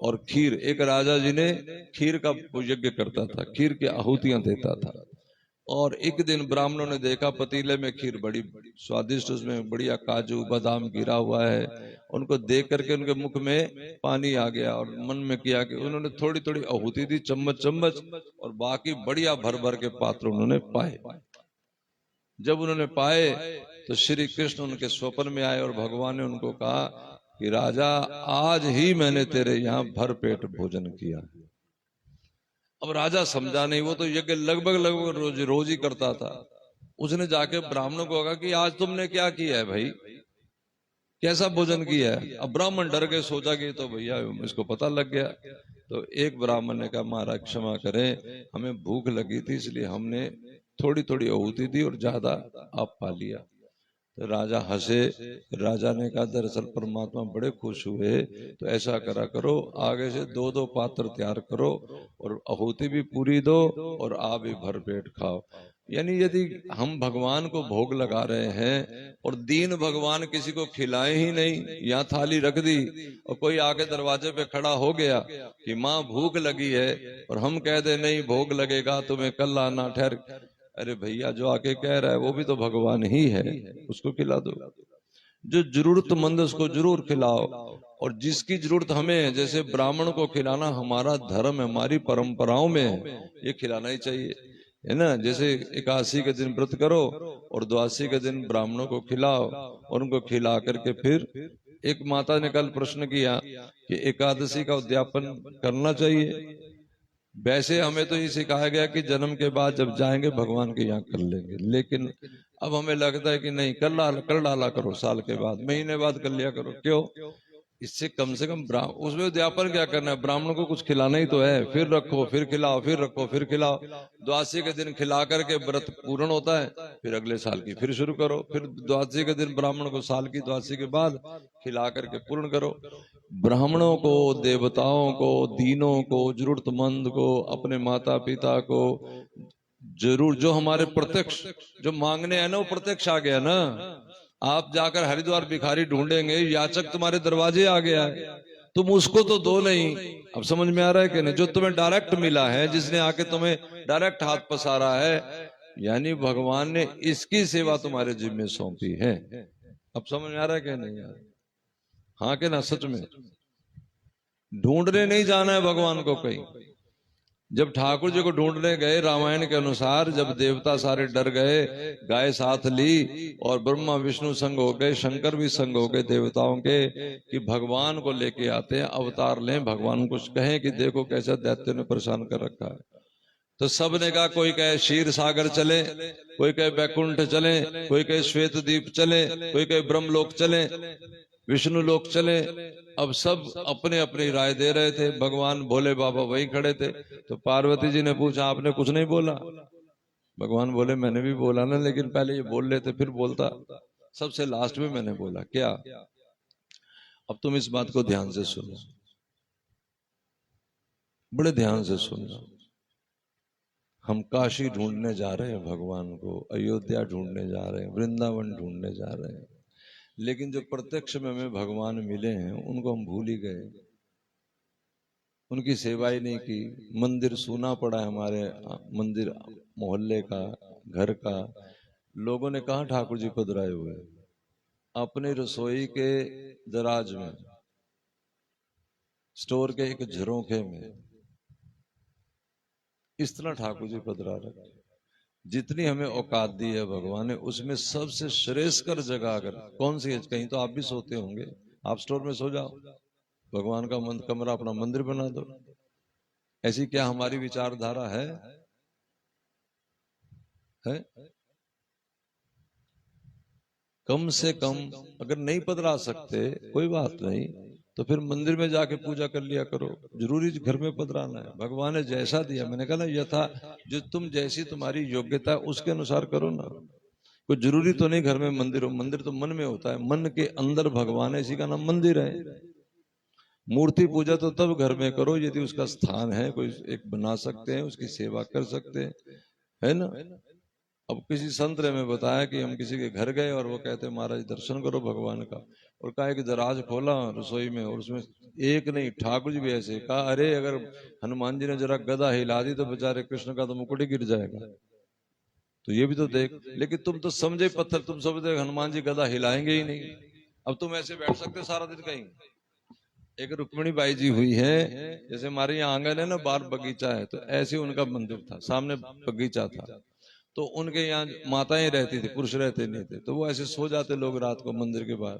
और खीर। एक राजा जी ने खीर का यज्ञ करता था, खीर की आहुतियां देता था। और एक दिन ब्राह्मणों ने देखा पतीले में खीर बड़ी स्वादिष्ट, उसमें बढ़िया काजू बादाम गिरा हुआ है। उनको देख करके उनके मुख में पानी आ गया और मन में किया कि उन्होंने थोड़ी थोड़ी आहुति दी, चम्मच चम्मच, और बाकी बढ़िया भर भर के पात्र उन्होंने पाए। जब उन्होंने पाए तो श्री कृष्ण उनके स्वप्न में आए और भगवान ने उनको कहा कि राजा, आज ही मैंने तेरे यहाँ भर पेट भोजन किया। अब राजा समझा नहीं, वो तो यज्ञ लगभग लगभग रोज रोज ही करता था। उसने जाके ब्राह्मणों को कहा कि आज तुमने क्या किया है भाई, कैसा भोजन किया है। अब ब्राह्मण डर के सोचा कि तो भैया इसको पता लग गया। तो एक ब्राह्मण ने कहा महाराज क्षमा करें, हमें भूख लगी थी इसलिए हमने थोड़ी थोड़ी आहुति दी और ज्यादा आप पा लिया। तो राजा हंसे। राजा ने कहा दरअसल परमात्मा बड़े खुश हुए, तो ऐसा करा करो, आगे से 2-2 पात्र तैयार करो और आहुति भी पूरी दो और आप भी भर पेट खाओ। यानी यदि हम भगवान को भोग लगा रहे हैं और दीन भगवान किसी को खिलाए ही नहीं, यहाँ थाली रख दी और कोई आके दरवाजे पे खड़ा हो गया कि माँ भूख लगी है, और हम कह दे नहीं भोग लगेगा तुम्हें कल आना, ठहर। अरे भैया, जो आके कह रहा है वो भी तो भगवान ही है, उसको खिला दो। जो जरूरतमंद उसको जरूर खिलाओ, और जिसकी जरूरत हमें है, जैसे ब्राह्मण को खिलाना हमारा धर्म है, हमारी परंपराओं में है, ये खिलाना ही चाहिए, है ना। जैसे एकादशी के दिन व्रत करो और द्वादशी के दिन ब्राह्मणों को खिलाओ और उनको खिला करके फिर। एक माता ने कल प्रश्न किया कि एकादशी का उद्यापन करना चाहिए। वैसे हमें तो ये सिखाया गया कि जन्म के बाद जब जाएंगे भगवान के यहाँ कर लेंगे, लेकिन अब हमें लगता है कि नहीं, कर डाला करो, साल के बाद, महीने बाद कर लिया करो। क्यों, इससे कम से कम उसमें व्यापार क्या करना है, ब्राह्मण को कुछ खिलाना ही तो है, फिर रखो फिर खिलाओ, फिर रखो फिर खिलाओ। द्वादशी के दिन खिला करके व्रत पूर्ण होता है, फिर अगले साल की फिर शुरू करो, फिर द्वादशी के दिन ब्राह्मण को साल की द्वादशी के बाद खिला करके पूर्ण करो। ब्राह्मणों को, देवताओं को, दीनों को, जरूरतमंद को, अपने माता पिता को जरूर, जो हमारे प्रत्यक्ष जो मांगने हैं ना, वो प्रत्यक्ष आ गया ना। आप जाकर हरिद्वार भिखारी ढूंढेंगे, याचक तुम्हारे दरवाजे आ गया है, तुम उसको तो दो नहीं। अब समझ में आ रहा है कि नहीं? जो तुम्हें डायरेक्ट मिला है, जिसने आके तुम्हें डायरेक्ट हाथ पसारा है, यानी भगवान ने इसकी सेवा तुम्हारे जिम्मे सौंपी है। अब समझ में आ रहा है कि नहीं यार? हाँ के ना? सच में ढूंढने नहीं जाना है भगवान को कहीं। जब ठाकुर जी को ढूंढने गए, रामायण के अनुसार जब देवता सारे डर गए, गाय साथ ली और ब्रह्मा विष्णु संग हो गए, शंकर भी संग हो गए देवताओं के, कि भगवान को लेके आते हैं, अवतार लें, भगवान को कहें कि देखो कैसा दैत्य ने परेशान कर रखा है। तो सब ने कहा, कोई कहे क्षीर सागर चले, कोई कहे बैकुंठ चले, कोई कहे श्वेत द्वीप चले, कोई कहे ब्रह्मलोक चले, विष्णु लोक चले। अब सब अपने अपनी राय दे रहे थे। भगवान भोले बाबा वहीं खड़े थे। तो पार्वती जी ने पूछा, आपने कुछ नहीं बोला? भगवान बोले, मैंने भी बोला ना, लेकिन पहले ये बोल लेते फिर बोलता। सबसे लास्ट में मैंने बोला क्या? अब तुम इस बात को ध्यान से सुनो, बड़े ध्यान से सुनना। हम काशी ढूंढने जा रहे हैं भगवान को, अयोध्या ढूंढने जा रहे हैं, वृंदावन ढूंढने जा रहे हैं, लेकिन जो प्रत्यक्ष में हमें भगवान मिले हैं उनको हम भूल ही गए, उनकी सेवा ही नहीं की। मंदिर सूना पड़ा है, हमारे मंदिर मोहल्ले का, घर का। लोगों ने कहा ठाकुर जी पधराए हुए? अपनी रसोई के दराज में, स्टोर के एक झरोखे में, इस तरह ठाकुर जी पधरा रखे। जितनी हमें औकात दी है भगवान ने, उसमें सबसे श्रेष्ठकर जगह अगर कौन सी है? कहीं तो आप भी सोते होंगे, आप स्टोर में सो जाओ, भगवान का कमरा अपना मंदिर बना दो। ऐसी क्या हमारी विचारधारा है? कम से कम अगर नहीं पधरा सकते कोई बात नहीं, तो फिर मंदिर में जाके पूजा कर लिया करो। जरूरी घर में पधराना है? भगवान ने जैसा दिया, मैंने कहा ना, यथा जो तुम, जैसी तुम्हारी योग्यता उसके अनुसार करो ना। कोई जरूरी तो नहीं घर में मंदिर हो, मंदिर तो मन में होता है, मन के अंदर भगवान है, इसी का नाम मंदिर है। मूर्ति पूजा तो तब घर में करो यदि उसका स्थान है, कोई एक बना सकते हैं, उसकी सेवा कर सकते हैं, है ना? अब किसी संत ने हमें बताया कि हम किसी के घर गए और वो कहते महाराज दर्शन करो भगवान का, और कहा कि दराज खोला रसोई में, और उसमें एक नहीं, ठाकुर जी भी ऐसे। कहा, अरे अगर हनुमान जी ने जरा गदा हिला दी तो बेचारे कृष्ण का तो मुकुट ही गिर जाएगा, तो ये भी तो देख। लेकिन तुम तो समझे पत्थर, तुम समझते हनुमान जी गदा हिलाएंगे ही नहीं। अब तुम ऐसे बैठ सकते सारा दिन कहीं? एक रुक्मिणी बाई जी हुई है, जैसे हमारे यहाँ आंगन है ना, बाहर बगीचा है, तो ऐसे उनका मंदिर था, सामने बगीचा था, तो उनके यहाँ माताएं रहती थी, पुरुष रहते नहीं थे, तो वो ऐसे सो जाते लोग रात को मंदिर के बाहर।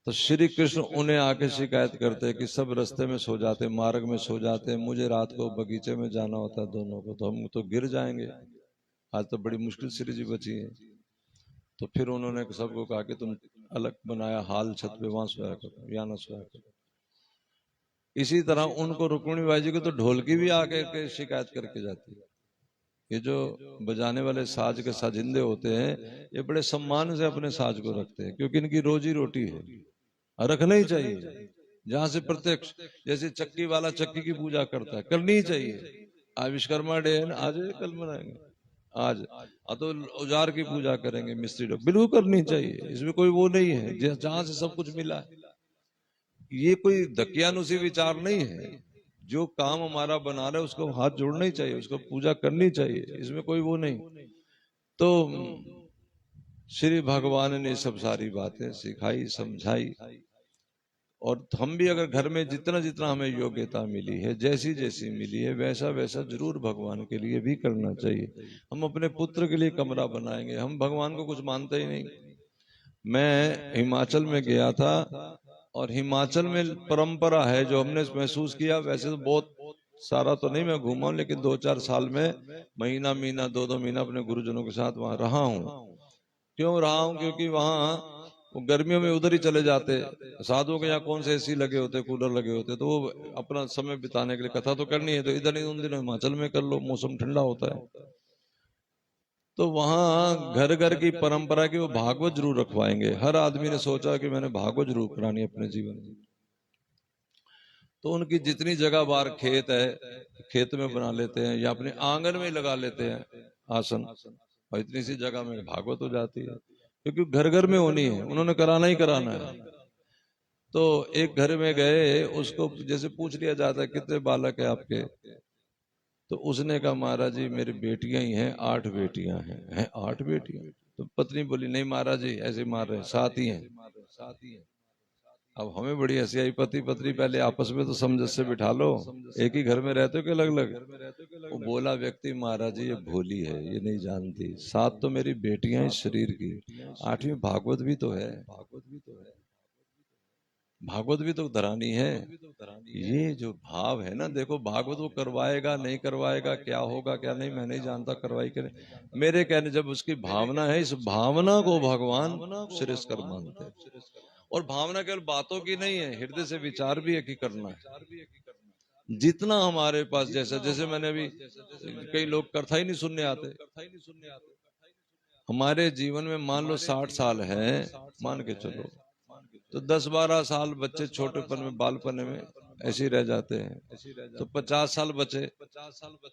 तो श्री कृष्ण उन्हें आके शिकायत करते कि सब रास्ते में सो जाते, मार्ग में सो जाते, मुझे रात को बगीचे में जाना होता है दोनों को, तो हम तो गिर जाएंगे, आज तो बड़ी मुश्किल श्री जी बची है। तो फिर उन्होंने सबको कहा कि तुम अलग बनाया हाल, छत पे वहां सोया करो, या ना सोया करो। इसी तरह उनको, रुक्मिणी बाई जी को तो ढोलकी भी आके के शिकायत करके जाती है। ये जो बजाने वाले साज के साजिंदे होते हैं, ये बड़े सम्मान से अपने साज को रखते हैं, क्योंकि इनकी रोजी रोटी है, रखना ही चाहिए। जहां से प्रत्यक्ष, जैसे चक्की वाला चक्की की पूजा करता है, करनी ही चाहिए। आज विश्वकर्मा डे है ना, आज कल मनाएंगे, आज तो औजार की पूजा करेंगे, मिस्त्री लोग, बिल्कुल करनी चाहिए, इसमें कोई वो नहीं है। जहां से सब कुछ मिला है, ये कोई दकियानुसी विचार नहीं है। जो काम हमारा बना रहा है उसको हाथ जोड़ना ही चाहिए, उसको पूजा करनी चाहिए, इसमें कोई वो नहीं। तो श्री भगवान ने सब सारी बातें सिखाई, समझाई, और हम भी अगर घर में जितना जितना हमें योग्यता मिली है, जैसी जैसी मिली है, वैसा वैसा जरूर भगवान के लिए भी करना चाहिए। हम अपने पुत्र के लिए कमरा बनाएंगे, हम भगवान को कुछ मानते ही नहीं। मैं हिमाचल में गया था, और हिमाचल में परंपरा है जो हमने महसूस किया, वैसे तो बहुत सारा तो नहीं मैं घूमा हूं, लेकिन 2-4 साल में महीना महीना 2-2 महीना अपने गुरुजनों के साथ वहां रहा हूं। क्यों रहा हूं? क्योंकि वहां वो गर्मियों में उधर ही चले जाते। साधुओं के यहाँ कौन से एसी लगे होते, कूलर लगे होते, तो वो अपना समय बिताने के लिए कथा तो करनी है तो इधर नहीं, उन दिनों हिमाचल में कर लो, मौसम ठंडा होता है। तो वहां घर घर की परंपरा की वो भागवत जरूर रखवाएंगे। हर आदमी ने सोचा कि मैंने भागवत जरूर करानी है अपने जीवन में। तो उनकी जितनी जगह बाहर खेत है, खेत में बना लेते हैं या अपने आंगन में लगा लेते हैं आसन, और इतनी सी जगह में भागवत हो जाती है, क्योंकि घर घर में होनी है, उन्होंने कराना ही कराना है। तो एक घर में गए, उसको जैसे पूछ लिया जाता है कितने बालक है आपके, तो उसने कहा महाराज जी मेरी बेटियां ही हैं, 8 बेटियां हैं। 8 बेटियां? तो पत्नी बोली नहीं महाराज जी ऐसे मार रहे हैं, 7 ही हैं। अब हमें बड़ी हंसी आई, पति पत्नी पहले आपस में तो समझ से बिठा लो, एक ही घर में रहते हो कि अलग अलग? वो बोला व्यक्ति महाराज जी ये भोली है, ये नहीं जानती, 7 तो मेरी बेटियां हैं शरीर की, 8वीं भागवत भी तो है, भागवत भी तो धरानी है। ये जो भाव है ना, देखो भागवत वो करवाएगा नहीं करवाएगा, क्या होगा क्या नहीं मैं नहीं जानता, करवाई के नहीं, मेरे कहने जब उसकी भावना है, इस भावना को भगवान श्रेष्ठ कर मानते हैं। और भावना केवल बातों की नहीं है, हृदय से विचार भी एक ही करना है। जितना हमारे पास, जैसा जैसे मैंने अभी, कई लोग कथा ही नहीं सुनने आते। हमारे जीवन में मान लो 60 साल है, मान के चलो, तो 10-12 साल बच्चे छोटेपन में, बालपन में ऐसे ही रह जाते हैं, तो 50 साल बचे।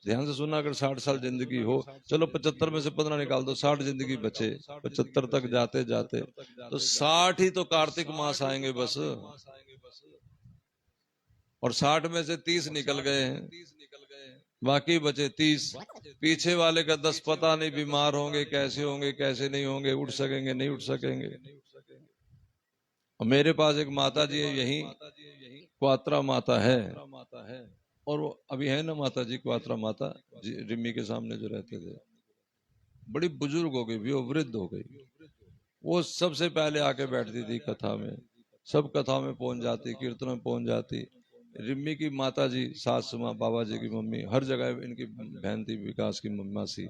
ध्यान से सुना, अगर 60 साल जिंदगी हो, चलो 75 में से 15 निकाल दो, 60 जिंदगी बचे, 75 तक जाते जाते तो 60 ही तो कार्तिक मास आएंगे बस, और 60 में से 30 निकल गए हैं, बाकी बचे 30। पीछे वाले का 10 पता नहीं, बीमार होंगे कैसे होंगे कैसे नहीं होंगे, उठ सकेंगे नहीं उठ सकेंगे। और मेरे पास एक माता जी है यही, क्वात्रा माता है, और वो अभी है ना माता जी, क्वात्रा माता जी रिम्मी के सामने जो रहते थे, बड़ी बुजुर्ग हो गई भी, वो वृद्ध हो गई। वो सबसे पहले आके बैठती थी कथा में, सब कथा में पहुंच जाती, कीर्तन में पहुंच जाती। रिम्मी की माता जी, सास माँ, बाबा जी की मम्मी, हर जगह इनकी बहन थी, विकास की मासी,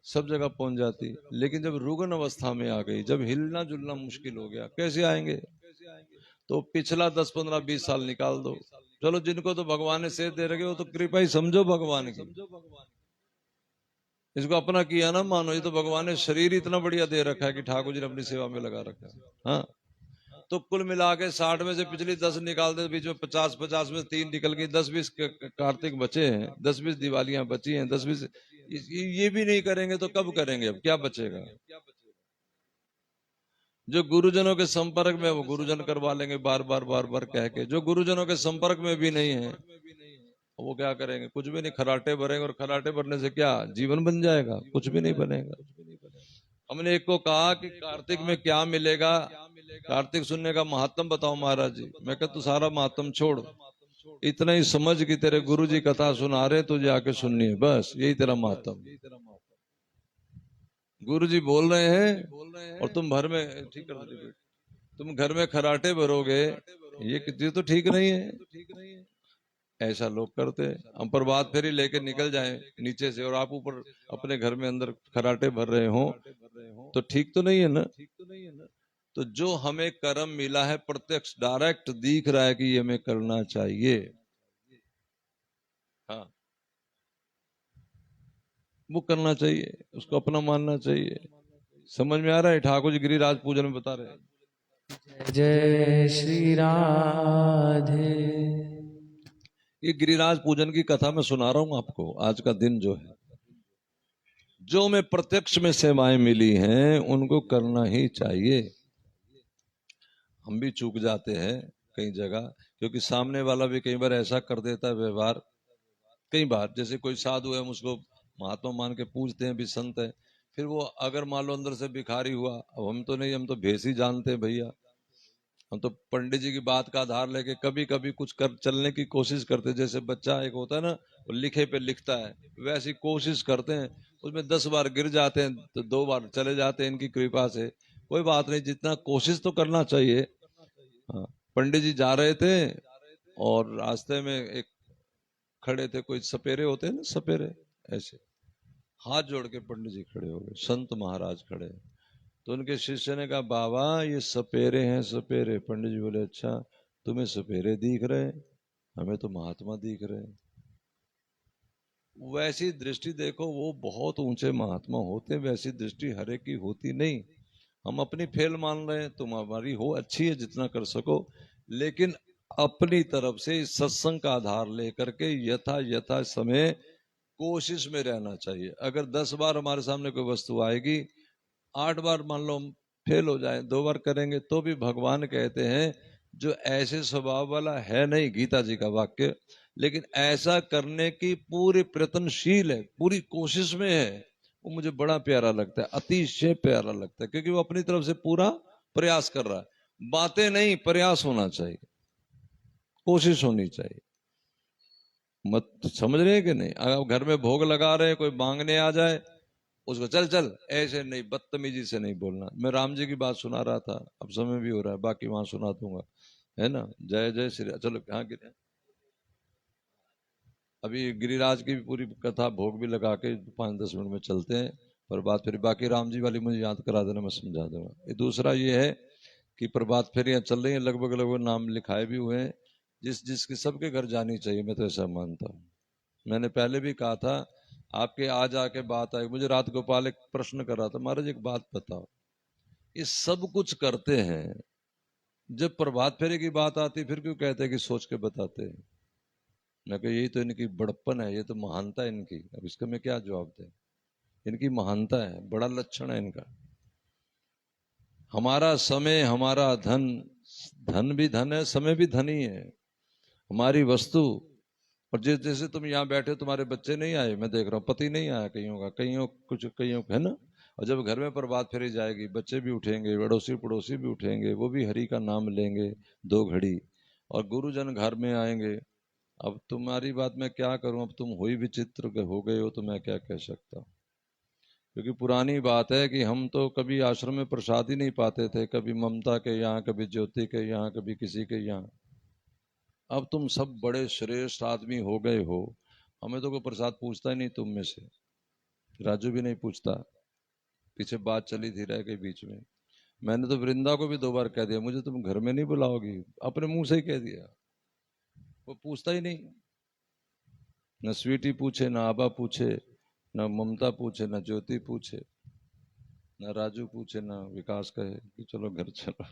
सब जगह पहुंच जाती। लेकिन जब रुग्ण अवस्था में आ गई, जब हिलना जुलना मुश्किल हो गया, कैसे आएंगे? तो पिछला 10-15-20 साल निकाल दो, चलो जिनको तो भगवान ने सेध दे रखे, वो तो कृपा ही समझो भगवान की, इसको अपना किया ना मानो। ये तो भगवान ने शरीर इतना बढ़िया दे रखा है कि ठाकुर जी ने अपनी सेवा में लगा रखा है। हाँ, तो कुल मिला के 60 में से पिछली 10 निकाल दे, बीच में 50 में 3 निकल गई, 10-20 कार्तिक बचे हैं, 10-20 दिवालियां बची हैं, 10-20 ये भी नहीं करेंगे तो कब करेंगे? अब क्या बचेगा? जो गुरुजनों के संपर्क में, वो गुरुजन करवा लेंगे बार बार कह के। जो गुरुजनों के संपर्क में भी नहीं है, वो क्या करेंगे? कुछ भी नहीं, खराटे भरेंगे, और खराटे भरने से क्या जीवन बन जाएगा? कुछ भी नहीं बनेगा। हमने एक को कहा कि कार्तिक में क्या मिलेगा, कार्तिक सुनने का महात्म बताओ महाराज जी। मैं कहा तू सारा महात्म छोड़, इतना ही समझ कि तेरे गुरु जी कथा सुना रहे, तुझे आके सुननी है, बस यही तेरा महात्म। गुरु जी बोल रहे हैं और तुम भर में, ठीक कर दीजिए, तुम घर में खराटे भरोगे, ये तो ठीक नहीं है। ऐसा लोग करते हैं। हम प्रभात फेरी लेके निकल जाएं नीचे से, और आप ऊपर अपने घर में अंदर खराटे भर रहे हो, तो ठीक तो नहीं है ना? तो जो हमें कर्म मिला है, प्रत्यक्ष डायरेक्ट दिख रहा है कि ये हमें करना चाहिए, हाँ, वो करना चाहिए, उसको अपना मानना चाहिए। समझ में आ रहा है? ठाकुर जी गिरिराज पूजन में बता रहे हैं। जय श्री राधे। ये गिरिराज पूजन की कथा मैं सुना रहा हूं आपको। आज का दिन जो है, जो में प्रत्यक्ष में सेवाएं मिली हैं, उनको करना ही चाहिए। हम भी चूक जाते हैं कई जगह, क्योंकि सामने वाला भी कई बार ऐसा कर देता है व्यवहार। कई बार जैसे कोई साधु है, हम उसको महात्मा मान के पूजते हैं, भी संत है, फिर वो अगर मान लो अंदर से भिखारी हुआ, अब हम तो नहीं, हम तो भेष ही जानते हैं भैया। हम तो पंडित जी की बात का आधार लेके कभी कभी कुछ कर चलने की कोशिश करते, जैसे बच्चा एक होता है ना, वो लिखे पे लिखता है, वैसी कोशिश करते हैं। उसमें 10 बार गिर जाते हैं तो 2 बार चले जाते हैं, इनकी कृपा से। कोई बात नहीं, जितना कोशिश तो करना चाहिए। हाँ, पंडित जी जा रहे थे और रास्ते में एक खड़े थे, कोई सपेरे होते हैं ना, सपेरे, ऐसे हाथ जोड़ के पंडित जी खड़े हो गए, संत महाराज खड़े। तो उनके शिष्य ने कहा, बाबा ये सपेरे हैं सपेरे। पंडित जी बोले, अच्छा तुम्हें सपेरे दिख रहे, हमें तो महात्मा दिख रहे हैं। वैसी दृष्टि देखो, वो बहुत ऊंचे महात्मा होते, वैसी दृष्टि हर एक की होती नहीं। हम अपनी फेल मान रहे हैं, तुम हमारी हो अच्छी है जितना कर सको, लेकिन अपनी तरफ से इस सत्संग का आधार लेकर के यथा यथा समय कोशिश में रहना चाहिए। अगर 10 बार हमारे सामने कोई वस्तु आएगी, 8 बार मान लो हम फेल हो जाए, 2 बार करेंगे तो भी भगवान कहते हैं जो ऐसे स्वभाव वाला है नहीं, गीता जी का वाक्य, लेकिन ऐसा करने की पूरी प्रयत्नशील है, पूरी कोशिश में है, वो मुझे बड़ा प्यारा लगता है, अतिशय प्यारा लगता है, क्योंकि वो अपनी तरफ से पूरा प्रयास कर रहा है। बातें नहीं, प्रयास होना चाहिए, कोशिश होनी चाहिए। मत समझ रहे हैं कि नहीं? अगर घर में भोग लगा रहे हैं, कोई मांगने आ जाए, उसको चल चल ऐसे नहीं, बदतमीजी से नहीं बोलना। मैं राम जी की बात सुना रहा था, अब समय भी हो रहा है, बाकी वहां सुना दूंगा, है ना। जय जय श्री राम। चलो कहाँ गिरे, अभी गिरिराज की भी पूरी कथा भोग भी लगा के 5-10 मिनट में चलते हैं, प्रभात फेरी बाकी राम जी वाली मुझे याद करा देना, मैं समझा दूंगा। ये दूसरा ये है कि प्रभात फेरियां चल रही हैं, लगभग लगभग नाम लिखाए भी हुए हैं, जिस जिसके सबके घर जानी चाहिए, मैं तो ऐसा मानता हूँ। मैंने पहले भी कहा था, आपके आ जाके बात आई, मुझे रात गोपाल एक प्रश्न कर रहा था, महाराज एक बात बताओ, ये सब कुछ करते हैं, जब प्रभात फेरी की बात आती फिर क्यों कहते हैं कि सोच के बताते हैं? मैं कहा यही तो इनकी बड़प्पन है, ये तो महानता है इनकी। अब इसका मैं क्या जवाब दें? इनकी महानता है, बड़ा लक्षण है इनका। हमारा समय, हमारा धन, धन भी धन है, समय भी धन ही है, हमारी वस्तु। और जैसे तुम यहाँ बैठे हो, तुम्हारे बच्चे नहीं आए, मैं देख रहा हूँ, पति नहीं आया कईयों का, कईयों कुछ कईयों है ना। और जब घर में प्रभात फेरी जाएगी, बच्चे भी उठेंगे, अड़ोसी पड़ोसी भी उठेंगे, वो भी हरि का नाम लेंगे 2 घड़ी, और गुरुजन घर में आएंगे। अब तुम्हारी बात मैं क्या करूं, अब तुम हो ही विचित्र हो गए हो, तो मैं क्या कह सकता हूँ। क्योंकि पुरानी बात है कि हम तो कभी आश्रम में प्रसाद ही नहीं पाते थे, कभी ममता के यहाँ, कभी ज्योति के यहाँ, कभी किसी के यहाँ। अब तुम सब बड़े श्रेष्ठ आदमी हो गए हो, हमें तो कोई प्रसाद पूछता ही नहीं तुम में से, राजू भी नहीं पूछता। पीछे बात चली थी, रह गई बीच में। मैंने तो वृंदा को भी 2 बार कह दिया, मुझे तुम घर में नहीं बुलाओगी, अपने मुंह से ही कह दिया। वो पूछता ही नहीं, न स्वीटी पूछे, न आबा पूछे, न ममता पूछे, न ज्योति पूछे, न राजू पूछे, न विकास कहे कि चलो घर चलो।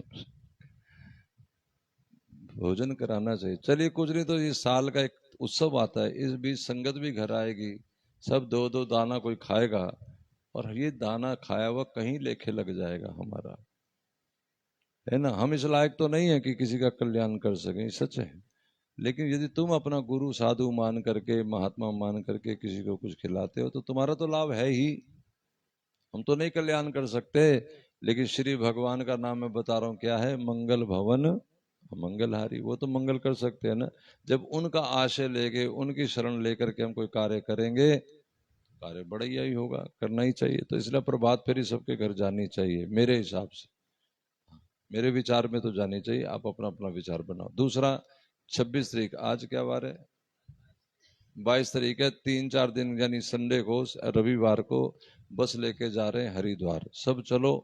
भोजन कराना चाहिए। चलिए कुछ नहीं तो ये साल का एक उत्सव आता है, इस बीच संगत भी घर आएगी, सब 2-2 दाना कोई खाएगा, और ये दाना खाया हुआ कहीं लेखे लग जाएगा हमारा, है ना। हम इस लायक तो नहीं है कि किसी का कल्याण कर सकें, सच है। लेकिन यदि तुम अपना गुरु साधु मान करके, महात्मा मान करके किसी को कुछ खिलाते हो, तो तुम्हारा तो लाभ है ही। हम तो नहीं कल्याण कर सकते, लेकिन श्री भगवान का नाम मैं बता रहा हूं क्या है, मंगल भवन मंगलहारी, वो तो मंगल कर सकते हैं ना। जब उनका आशय लेके, उनकी शरण लेकर के हम कोई कार्य करेंगे, कार्य बढ़िया ही होगा, करना ही चाहिए। तो इसलिए प्रभात फेरी सबके घर जानी चाहिए मेरे हिसाब से, मेरे विचार में तो जानी चाहिए। आप अपना अपना विचार बनाओ। दूसरा, 26 तारीख, आज क्या बार है, 22 तारीख है, 3-4 दिन यानी संडे को, रविवार को बस लेके जा रहे हैं हरिद्वार। सब चलो,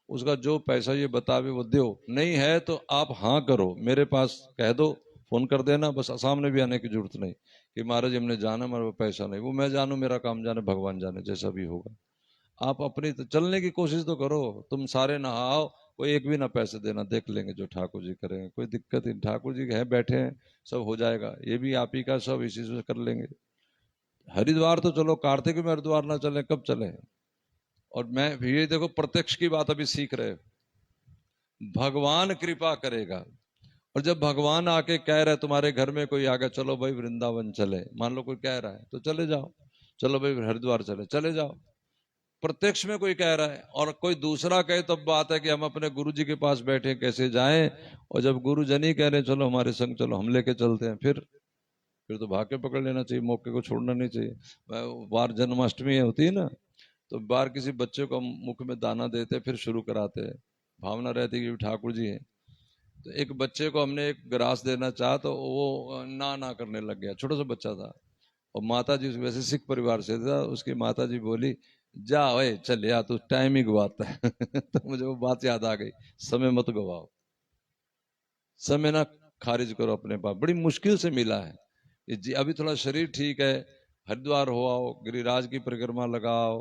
उसका जो पैसा ये बतावे वो दो, नहीं है तो आप हाँ करो, मेरे पास कह दो, फोन कर देना, बस सामने भी आने की जरूरत नहीं कि महाराज हमने जाना, मेरे पास पैसा नहीं। वो मैं जानू, मेरा काम जाने, भगवान जाने, जैसा भी होगा। आप अपनी तो चलने की कोशिश तो करो। तुम सारे ना आओ, कोई एक भी ना पैसे देना, देख लेंगे जो ठाकुर जी करेंगे, कोई दिक्कत नहीं, ठाकुर जी है बैठे हैं, सब हो जाएगा। ये भी आप ही का, सब इसी से कर लेंगे। हरिद्वार तो चलो, कार्तिक में हरिद्वार ना चले, कब चले? और मैं ये देखो, प्रत्यक्ष की बात अभी सीख रहे हो, भगवान कृपा करेगा। और जब भगवान आके कह रहे तुम्हारे घर में कोई आ गया, चलो भाई वृंदावन चले, मान लो कोई कह रहा है, तो चले जाओ, चलो भाई हरिद्वार चले, चले जाओ। प्रत्यक्ष में कोई कह रहा है, और कोई दूसरा कहे तब बात है कि हम अपने गुरु जी के पास बैठे कैसे जाएं। और जब गुरु जन ही कह रहे चलो हमारे संग चलो, हम लेके चलते हैं, फिर तो भाग के पकड़ लेना चाहिए, मौके को छोड़ना नहीं चाहिए। बार जन्माष्टमी होती है ना, तो बार किसी बच्चे को मुख में दाना देते, फिर शुरू कराते हैं, भावना रहती है कि ठाकुर जी है। तो एक बच्चे को हमने एक ग्रास देना चाहा, तो वो ना ना करने लग गया, छोटा सा बच्चा था। और माता जी वैसे सिख परिवार से था, उसकी माता जी बोली जा ओए चल या तू टाइम ही गवाता है तो मुझे वो बात याद आ गई, समय मत गवाओ, समय ना खारिज करो अपने पास, बड़ी मुश्किल से मिला है ये अभी थोड़ा शरीर ठीक है, हरिद्वार हो आओ, गिरिराज की परिक्रमा लगाओ,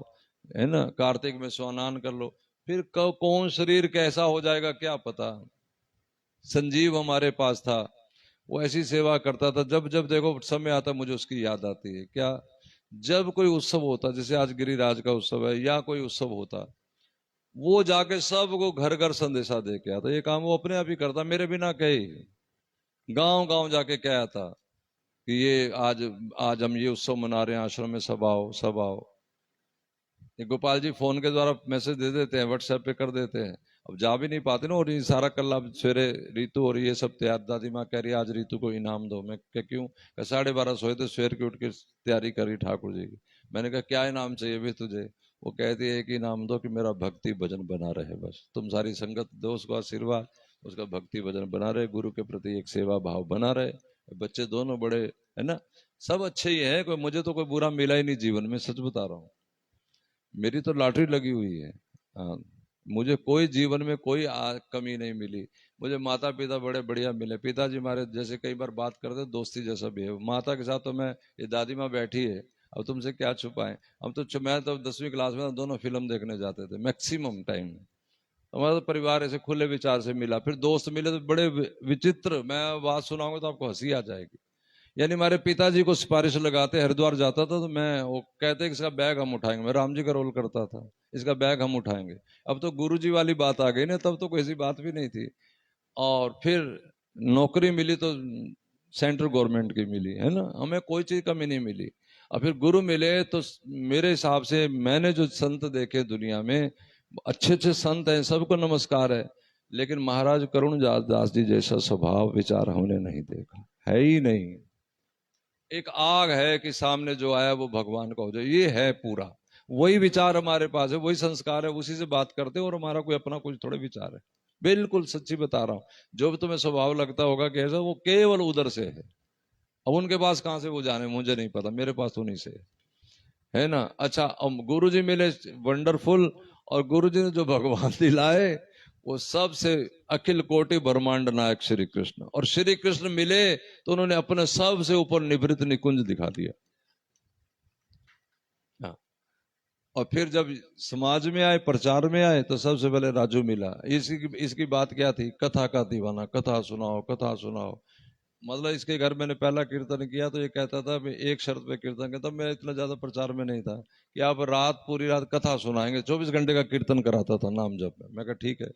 है ना, कार्तिक में स्नान कर लो, फिर कब कौन शरीर कैसा हो जाएगा क्या पता। संजीव हमारे पास था, वो ऐसी सेवा करता था, जब जब देखो समय आता मुझे उसकी याद आती है। क्या, जब कोई उत्सव होता, जैसे आज गिरिराज का उत्सव है या कोई उत्सव होता, वो जाके सबको घर घर संदेशा दे के आता। ये काम वो अपने आप ही करता, मेरे बिना कहे, गांव गांव जाके क्या आता कि ये आज आज हम ये उत्सव मना रहे हैं, आश्रम में सब आओ सब आओ। ये गोपाल जी फोन के द्वारा मैसेज दे देते हैं, व्हाट्सएप पे कर देते हैं, अब जा भी नहीं पाते ना। और ये सारा कल अब सवेरे रीतु और ये सब तैयार, दादी माँ कह रही है आज रीतु को इनाम दो। मैं क्या क्यों, 12:30 सोए थे, सवेर के उठ के तैयारी करी ठाकुर जी की। मैंने कहा क्या इनाम चाहिए भी तुझे? वो कहती है कि इनाम दो कि मेरा भक्ति भजन बना रहे, बस तुम सारी संगत दो उसको आशीर्वाद, उसका भक्ति भजन बना रहे, गुरु के प्रति एक सेवा भाव बना रहे। बच्चे दोनों बड़े, है ना, सब अच्छे ही है, कोई मुझे तो कोई बुरा मिला ही नहीं जीवन में, सच बता रहा हूँ। मेरी तो लॉटरी लगी हुई है। हाँ, मुझे कोई जीवन में कोई कमी नहीं मिली। मुझे माता पिता बड़े बढ़िया मिले, पिताजी हमारे जैसे कई बार बात करते दोस्ती जैसा भी है। माता के साथ तो मैं, ये दादी माँ बैठी है, अब तुमसे क्या छुपाएं, हम तो मैं तो 10वीं क्लास में दोनों फिल्म देखने जाते थे मैक्सिमम टाइम। हमारा तो परिवार ऐसे खुले विचार से मिला, फिर दोस्त मिले तो बड़े विचित्र, मैं बात सुनाऊंगा तो आपको हंसी आ जाएगी। यानी हमारे पिताजी को सिफारिश लगाते, हरिद्वार जाता था तो मैं, वो कहते कि इसका बैग हम उठाएंगे, मैं राम जी का रोल करता था, इसका बैग हम उठाएंगे। अब तो गुरुजी वाली बात आ गई ना, तब तो कोई ऐसी बात भी नहीं थी। और फिर नौकरी मिली तो सेंट्रल गवर्नमेंट की मिली, है ना, हमें कोई चीज कमी नहीं मिली। और फिर गुरु मिले तो मेरे हिसाब से मैंने जो संत देखे दुनिया में, अच्छे अच्छे संत हैं, सबको नमस्कार है, लेकिन महाराज करुण दास जी जैसा स्वभाव विचार हमने नहीं देखा, है ही नहीं। एक आग है कि सामने जो आया वो भगवान का हो जाए, ये है पूरा, वही विचार हमारे पास है, वही संस्कार है, उसी से बात करते हैं, और हमारा कोई अपना कुछ थोड़े विचार है। बिल्कुल सच्ची बता रहा हूं, जो भी तुम्हें स्वभाव लगता होगा कि ऐसा, वो केवल उधर से है। अब उनके पास कहां से वो जाने, मुझे नहीं पता, मेरे पास उन्हीं से है ना। अच्छा, अब गुरु जी मिले वंडरफुल, और गुरु जी ने जो भगवान दिलाए वो सबसे अखिल कोटि ब्रह्मांड नायक श्री कृष्ण। और श्री कृष्ण मिले तो उन्होंने अपने सबसे ऊपर निभृत निकुंज दिखा दिया। हाँ। और फिर जब समाज में आए, प्रचार में आए, तो सबसे पहले राजू मिला। इसकी बात क्या थी, कथा का दीवाना, कथा सुनाओ कथा सुनाओ। मतलब इसके घर मैंने पहला कीर्तन किया तो ये कहता था मैं एक शर्त पे कीर्तन करता, मैं इतना ज्यादा प्रचार में नहीं था कि आप रात पूरी रात कथा सुनाएंगे, 24 घंटे का कीर्तन कराता था नाम जप में। मैं कहा ठीक है,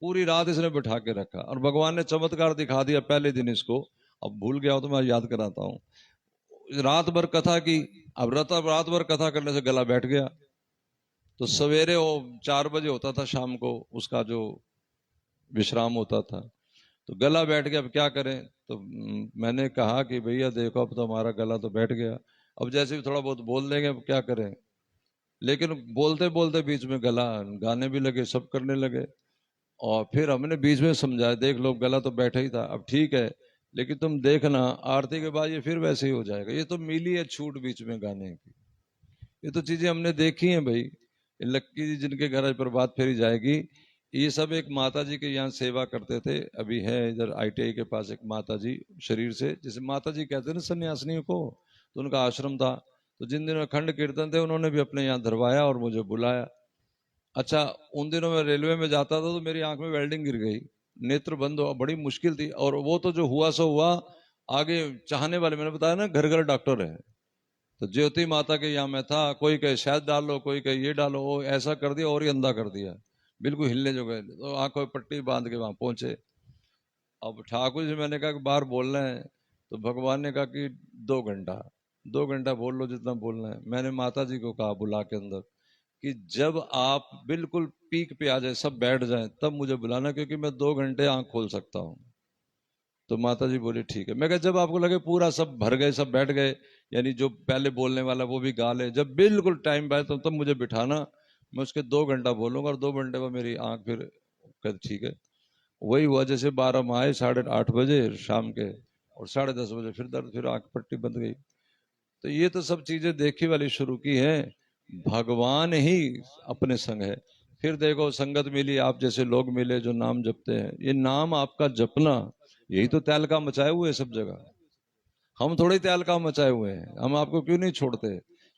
पूरी रात इसने बिठा के रखा, और भगवान ने चमत्कार दिखा दिया पहले दिन इसको। अब भूल गया हो तो मैं याद कराता हूँ। रात भर कथा की, अब रात भर कथा करने से गला बैठ गया, तो सवेरे वो 4 बजे होता था शाम को उसका जो विश्राम होता था, तो गला बैठ गया, अब क्या करें। तो मैंने कहा कि भैया देखो अब तो हमारा गला तो बैठ गया, अब जैसे भी थोड़ा बहुत बोल देंगे, अब क्या करें। लेकिन बोलते बोलते बीच में गला, गाने भी लगे, सब करने लगे। और फिर हमने बीच में समझाया, देख लो गला तो बैठा ही था, अब ठीक है, लेकिन तुम देखना आरती के बाद ये फिर वैसे ही हो जाएगा। ये तो मिली है छूट बीच में गाने की, ये तो चीजें हमने देखी हैं भाई। लक्की जी जिनके घर पर बात फेरी जाएगी, ये सब एक माता जी के यहाँ सेवा करते थे। अभी है इधर ITI के पास एक माता जी, शरीर से जैसे माता जी कहते हैं ना सन्यासिनियों को, तो उनका आश्रम था। तो जिन दिनों अखंड कीर्तन थे उन्होंने भी अपने यहाँ धरवाया और मुझे बुलाया। अच्छा, उन दिनों में रेलवे में जाता था तो मेरी आंख में वेल्डिंग गिर गई, नेत्र बंद हो, बड़ी मुश्किल थी। और वो तो जो हुआ सो हुआ, आगे चाहने वाले, मैंने बताया ना घर घर डॉक्टर है, तो ज्योति माता के यहाँ मैं था, कोई कहे शायद डालो, कोई कहे ये डालो, वो ऐसा कर दिया और ये अंधा कर दिया, बिल्कुल हिलने जो गए, तो आंखों में पट्टी बांध के वहां पहुंचे। अब ठाकुर जी मैंने कहा कि बाहर बोलना है, तो भगवान ने कहा कि 2 घंटा, 2 घंटा बोल लो जितना बोलना है। मैंने माता जी को कहा बुला के अंदर कि जब आप बिल्कुल पीक पे आ जाए, सब बैठ जाए, तब मुझे बुलाना, क्योंकि मैं 2 घंटे आंख खोल सकता हूँ। तो माता जी बोली ठीक है। मैं कहा जब आपको लगे पूरा सब भर गए, सब बैठ गए, यानी जो पहले बोलने वाला वो भी गा ले, जब बिल्कुल टाइम पाए तो तब मुझे बिठाना, मैं उसके 2 घंटा बोलूंगा, और 2 घंटे में मेरी आंख फिर, कहते ठीक है। वही हुआ, जैसे 12 में आए, 8:30 बजे शाम के, और 10:30 बजे फिर दर्द, फिर आंख पट्टी बंद गई। तो ये तो सब चीजें देखी वाली शुरू की हैं। भगवान ही अपने संग है। फिर देखो संगत मिली, आप जैसे लोग मिले जो नाम जपते हैं, ये नाम आपका जपना यही तो तहलका मचाए हुए है सब जगह। हम थोड़े तहलका मचाए हुए हैं, हम आपको क्यों नहीं छोड़ते?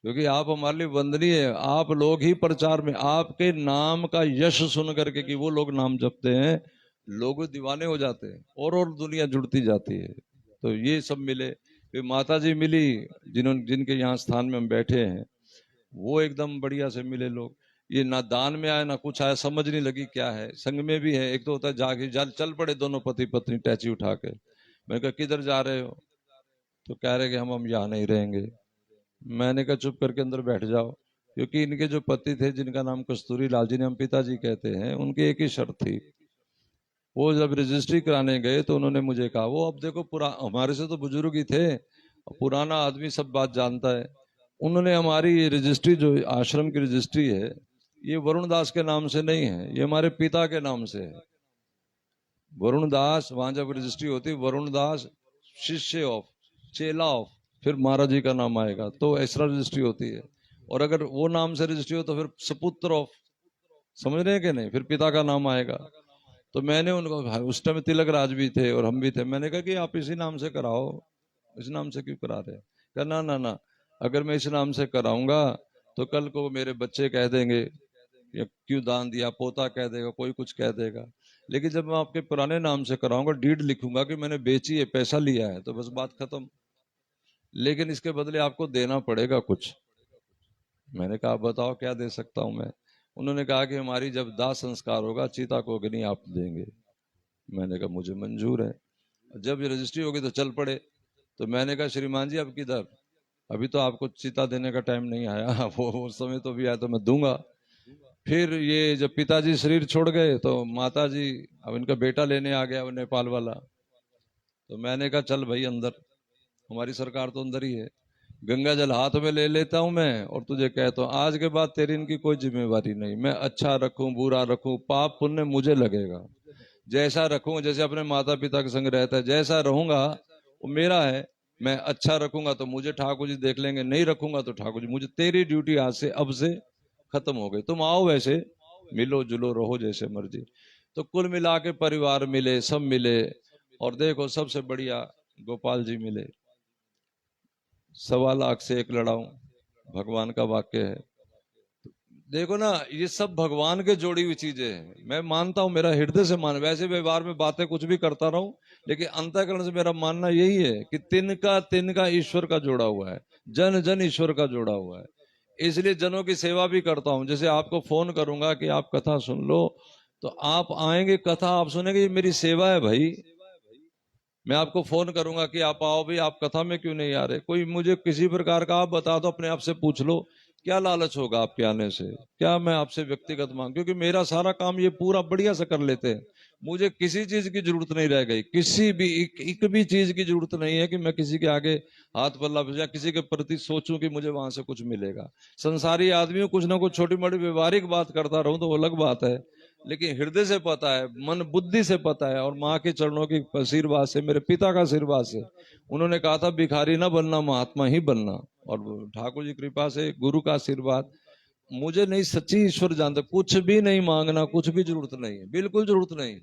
क्योंकि आप हमारे लिए वंदनीय है। आप लोग ही प्रचार में, आपके नाम का यश सुन करके कि वो लोग नाम जपते हैं, लोग दीवाने हो जाते हैं और दुनिया जुड़ती जाती है। तो ये सब मिले। फिर माता जी मिली, जिनके यहाँ स्थान में हम बैठे हैं, वो एकदम बढ़िया से मिले लोग। ये ना दान में आया ना कुछ आया, समझ नहीं लगी क्या है। संग में भी है, एक तो होता है जाके चल पड़े दोनों पति पत्नी टैची उठा के। मैंने कहा किधर जा रहे हो? तो कह रहे कि हम यहाँ नहीं रहेंगे। मैंने कहा चुप करके अंदर बैठ जाओ। क्योंकि इनके जो पति थे, जिनका नाम कस्तूरी लाल, जिन्हें हम पिताजी कहते हैं, उनकी एक ही शर्त थी। वो जब रजिस्ट्री कराने गए तो उन्होंने मुझे कहा, वो अब देखो हमारे से तो बुजुर्ग ही थे, पुराना आदमी सब बात जानता है। उन्होंने हमारी ये रजिस्ट्री, जो आश्रम की रजिस्ट्री है, ये वरुण दास के नाम से नहीं है, ये हमारे पिता के नाम से है। वरुण दास, वहां जब रजिस्ट्री होती, वरुण दास शिष्य ऑफ, चेला ऑफ, फिर महाराज जी का नाम आएगा, तो ऐसा रजिस्ट्री होती है। और अगर वो नाम से रजिस्ट्री हो तो फिर सपुत्र ऑफ, समझ रहे हैं कि नहीं, फिर पिता का नाम आएगा। तो मैंने उनको, उस टाइम तिलक राज भी थे और हम भी थे, मैंने कहा कि आप इसी नाम से कराओ, इस नाम से क्यों करा रहे? कहा ना ना ना, अगर मैं इस नाम से कराऊंगा तो कल को मेरे बच्चे कह देंगे या क्यों दान दिया, पोता कह देगा, कोई कुछ कह देगा। लेकिन जब मैं आपके पुराने नाम से कराऊंगा, डीड लिखूंगा कि मैंने बेची है, पैसा लिया है, तो बस बात खत्म। लेकिन इसके बदले आपको देना पड़ेगा कुछ। मैंने कहा बताओ क्या दे सकता हूं मैं? उन्होंने कहा कि हमारी जब दाह संस्कार होगा, चिता को अग्नि आप देंगे। मैंने कहा मुझे मंजूर है। जब ये रजिस्ट्री होगी तो चल पड़े। तो मैंने कहा श्रीमान जी अब किधर, अभी तो आपको चिता देने का टाइम नहीं आया, वो समय तो भी आया तो मैं दूंगा। फिर ये जब पिताजी शरीर छोड़ गए तो माता जी, अब इनका बेटा लेने आ गया, वो नेपाल वाला। तो मैंने कहा चल भाई अंदर, हमारी सरकार तो अंदर ही है। गंगा जल हाथ में ले लेता हूं मैं और तुझे कहता हूं, आज के बाद तेरी इनकी कोई जिम्मेवारी नहीं। मैं अच्छा रखूं बुरा रखूं, पाप पुण्य मुझे लगेगा। जैसा रखूं, जैसे अपने माता पिता के संग रहता है, जैसा रहूंगा वो मेरा है। मैं अच्छा रखूंगा तो मुझे ठाकुर जी देख लेंगे, नहीं रखूंगा तो ठाकुर जी। मुझे तेरी ड्यूटी आज से, अब से खत्म हो गई। तुम आओ वैसे, मिलो जुलो रहो जैसे मर्जी। तो कुल मिला के परिवार मिले, सब मिले। और देखो सबसे बढ़िया गोपाल जी मिले। 1.25 लाख से एक लड़ाऊं, भगवान का वाक्य है। देखो ना, ये सब भगवान के जोड़ी हुई चीजें हैं। मैं मानता हूं, मेरा हृदय से मान, वैसे व्यवहार में बातें कुछ भी करता रहूं, लेकिन अंतःकरण से मेरा मानना यही है कि तिनका ईश्वर का जोड़ा हुआ है, जन जन ईश्वर का जोड़ा हुआ है। इसलिए जनों की सेवा भी करता हूं। जैसे आपको फोन करूंगा कि आप कथा सुन लो, तो आप आएंगे, कथा आप सुनेंगे, ये मेरी सेवा है भाई। मैं आपको फोन करूंगा कि आप आओ भाई, आप कथा में क्यों नहीं आ रहे? कोई मुझे किसी प्रकार का आप बता दो, अपने आप से पूछ लो, क्या लालच होगा आपके आने से? क्या मैं आपसे व्यक्तिगत मांग, क्योंकि मेरा सारा काम ये पूरा बढ़िया से कर लेते हैं। मुझे किसी चीज की जरूरत नहीं रह गई, किसी भी एक भी चीज की जरूरत नहीं है कि मैं किसी के आगे हाथ पल्ला या किसी के प्रति सोचूं कि मुझे वहां से कुछ मिलेगा। संसारी आदमी कुछ ना कुछ छोटी मोटी व्यवहारिक बात करता रहूं तो वो अलग बात है, लेकिन हृदय से पता है, मन बुद्धि से पता है। और माँ के चरणों की आशीर्वाद से, मेरे पिता का आशीर्वाद से, उन्होंने कहा था भिखारी ना बनना, महात्मा ही बनना। और ठाकुर जी कृपा से, गुरु का आशीर्वाद, मुझे नहीं, सच्ची ईश्वर जानता, कुछ भी नहीं मांगना, कुछ भी जरूरत नहीं है, बिल्कुल जरूरत नहीं।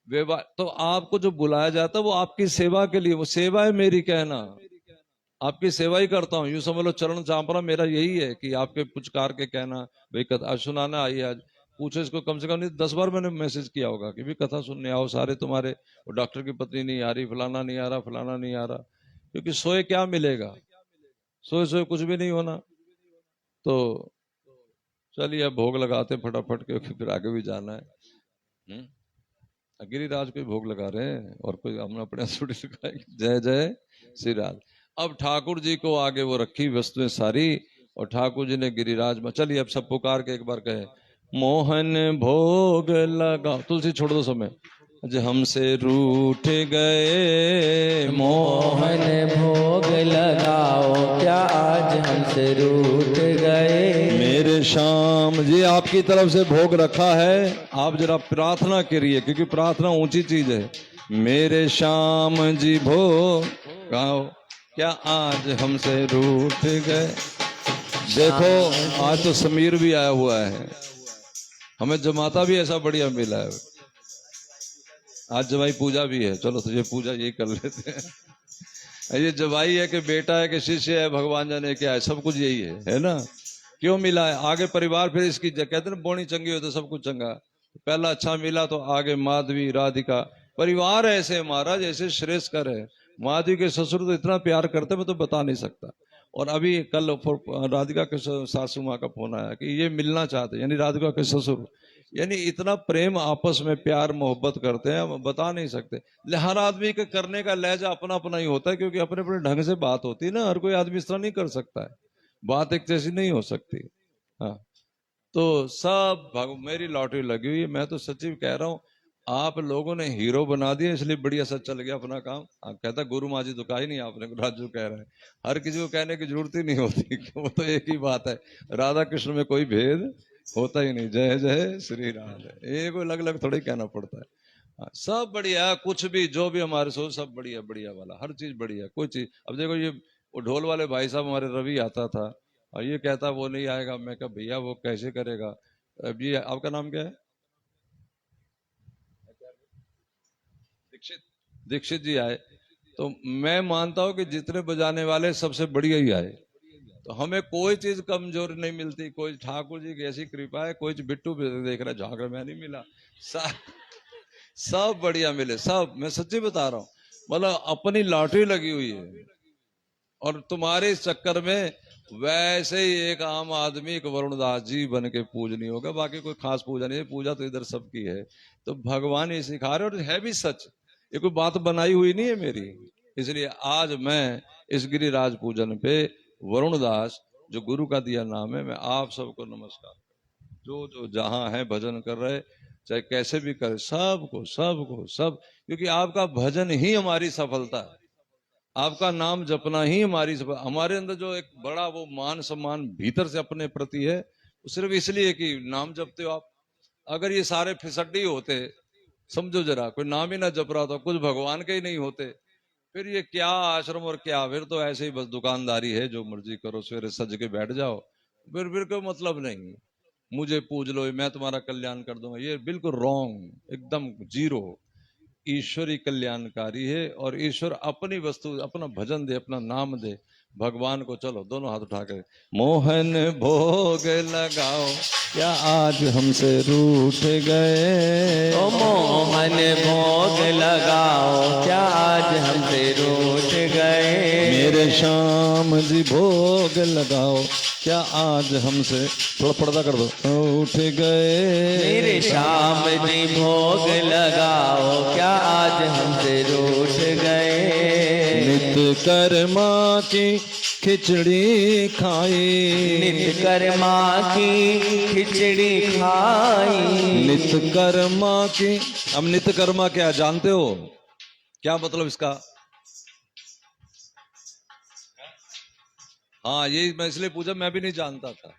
व्यवहार तो आपको जो बुलाया जाता है वो आपकी सेवा के लिए, वो सेवा है मेरी, कहना आपकी सेवा ही करता हूँ। यूं समझ लो चरण चांपरा मेरा यही है कि आपके पुचकार के कहना, भाई कथा सुनाना आई आज, पूछो इसको, कम से कम नहीं 10 बार मैंने मैसेज किया होगा कि भी कथा सुनने आओ सारे तुम्हारे, वो डॉक्टर की पत्नी नहीं आ रही, फलाना नहीं आ रहा, फलाना नहीं आ रहा। क्योंकि सोए क्या मिलेगा, सोए सोए कुछ भी नहीं होना। तो चलिए अब भोग लगाते फटाफट, क्योंकि फिर आगे भी जाना है। गिरिराज कोई भोग लगा रहे हैं और कोई हम अपने थोड़ी लगाएंगे। जय जय श्री राज। अब ठाकुर जी को आगे वो रखी वस्तुएं सारी, और ठाकुर जी ने गिरिराज में, चलिए अब सब पुकार के एक बार कहे, मोहन भोग लगा, तुलसी छोड़ दो समय, आज हमसे रूठ गए, मोहन भोग लगाओ, क्या आज हमसे रूठ गए। मेरे श्याम जी आपकी तरफ से भोग रखा है, आप जरा प्रार्थना करिए, क्योंकि प्रार्थना ऊंची चीज है। मेरे श्याम जी भोग गाओ, क्या आज हमसे रूठ गए। देखो आज तो समीर भी आया हुआ है, हमें जमाता भी ऐसा बढ़िया मिला है। आज जवाई पूजा भी है, चलो तुझे पूजा यही कर लेते हैं। ये जवाई है कि बेटा है कि शिष्य है, भगवान जाने क्या है, सब कुछ यही है ना। क्यों मिला है? आगे परिवार फिर इसकी कहते हैं ना, बोनी चंगी हो तो सब कुछ चंगा। पहला अच्छा मिला तो आगे माधवी राधिका परिवार ऐसे महाराज, ऐसे श्रेष्ठकर है। माधवी के ससुर तो इतना प्यार करते मैं तो बता नहीं सकता। और अभी कल राधिका के सासू माँ का फोन आया कि ये मिलना चाहते, यानी राधिका के ससुर, यानी इतना प्रेम आपस में प्यार मोहब्बत करते हैं, हम बता नहीं सकते। हर आदमी के करने का लहजा अपना अपना ही होता है, क्योंकि अपने अपने ढंग से बात होती है ना, हर कोई आदमी इस तरह नहीं कर सकता है, बात एक जैसी नहीं हो सकती। हाँ, तो सब मेरी लॉटरी लगी हुई है। मैं तो सच्ची कह रहा हूँ, आप लोगों ने हीरो बना दिया, इसलिए बढ़िया सा चल गया अपना काम। कहता गुरु माँ जी तो कहा ही नहीं आपने, राजू कह रहे हैं। हर किसी को कहने की जरूरत ही नहीं होती, वो तो एक ही बात है, राधा कृष्ण में कोई भेद होता ही नहीं। जय जय श्री राधे, एक अलग अलग थोड़ी कहना पड़ता है। हाँ, सब बढ़िया, कुछ भी जो भी हमारे सोच सब बढ़िया बढ़िया वाला, हर चीज बढ़िया। कोई चीज, अब देखो ये वो ढोल वाले भाई साहब हमारे रवि आता था, और ये कहता वो नहीं आएगा। मैं कहा भैया वो कैसे करेगा। अब ये आपका नाम क्या है? दीक्षित। दीक्षित जी आए तो मैं मानता हूं कि जितने बजाने वाले सबसे बढ़िया ही आए, तो हमें कोई चीज कमजोर नहीं मिलती। कोई ठाकुर जी की ऐसी कृपा है, कोई बिट्टू देख रहा है झांकड़ में नहीं मिला, सब बढ़िया मिले सब। मैं सच्ची बता रहा हूँ, मतलब अपनी लॉटरी लगी हुई है। और तुम्हारे इस चक्कर में वैसे ही एक आम आदमी, एक वरुणदास जी बन के पूजनीय होगा, बाकी कोई खास पूजा नहीं है। पूजा तो इधर सबकी है। तो भगवान ये सिखा रहे, और है भी सच, ये कोई बात बनाई हुई नहीं है मेरी। इसलिए आज मैं इस गिरिराज पूजन पे वरुणदास, जो गुरु का दिया नाम है, मैं आप सबको नमस्कार। जो जो जहां है भजन कर रहे, चाहे कैसे भी करे, सबको सबको सब, क्योंकि आपका भजन ही हमारी सफलता है। आपका नाम जपना ही हमारी हमारे अंदर जो एक बड़ा वो मान सम्मान भीतर से अपने प्रति है, वो सिर्फ इसलिए कि नाम जपते हो आप। अगर ये सारे फिसड्डी होते, समझो जरा, कोई नाम ही ना जप रहा तो कुछ भगवान के ही नहीं होते, फिर ये क्या आश्रम और क्या, फिर तो ऐसे ही बस दुकानदारी है, जो मर्जी करो, सवेरे सज के बैठ जाओ, फिर कोई मतलब नहीं। मुझे पूज लो, मैं तुम्हारा कल्याण कर दूंगा, ये बिल्कुल रॉन्ग, एकदम जीरो। ईश्वरी कल्याणकारी है, और ईश्वर अपनी वस्तु, अपना भजन दे, अपना नाम दे भगवान को। चलो दोनों हाथ उठा कर, मोहन भोग लगाओ, क्या आज हमसे रूठ गए। ओ मोहन भोग लगाओ, क्या आज हमसे रूठ गए। मेरे श्याम जी भोग लगाओ, क्या आज हमसे, थोड़ा पर्दा कर दो, उठ गए। मेरे श्याम जी भोग लगाओ, क्या आज हमसे रूठ गए। नित कर्मा की खिचड़ी खाई, नित कर्मा की खिचड़ी खाई। नित कर्मा की, अब नित कर्मा क्या जानते हो? क्या मतलब इसका? हाँ, ये मैं इसलिए पूछा, मैं भी नहीं जानता था।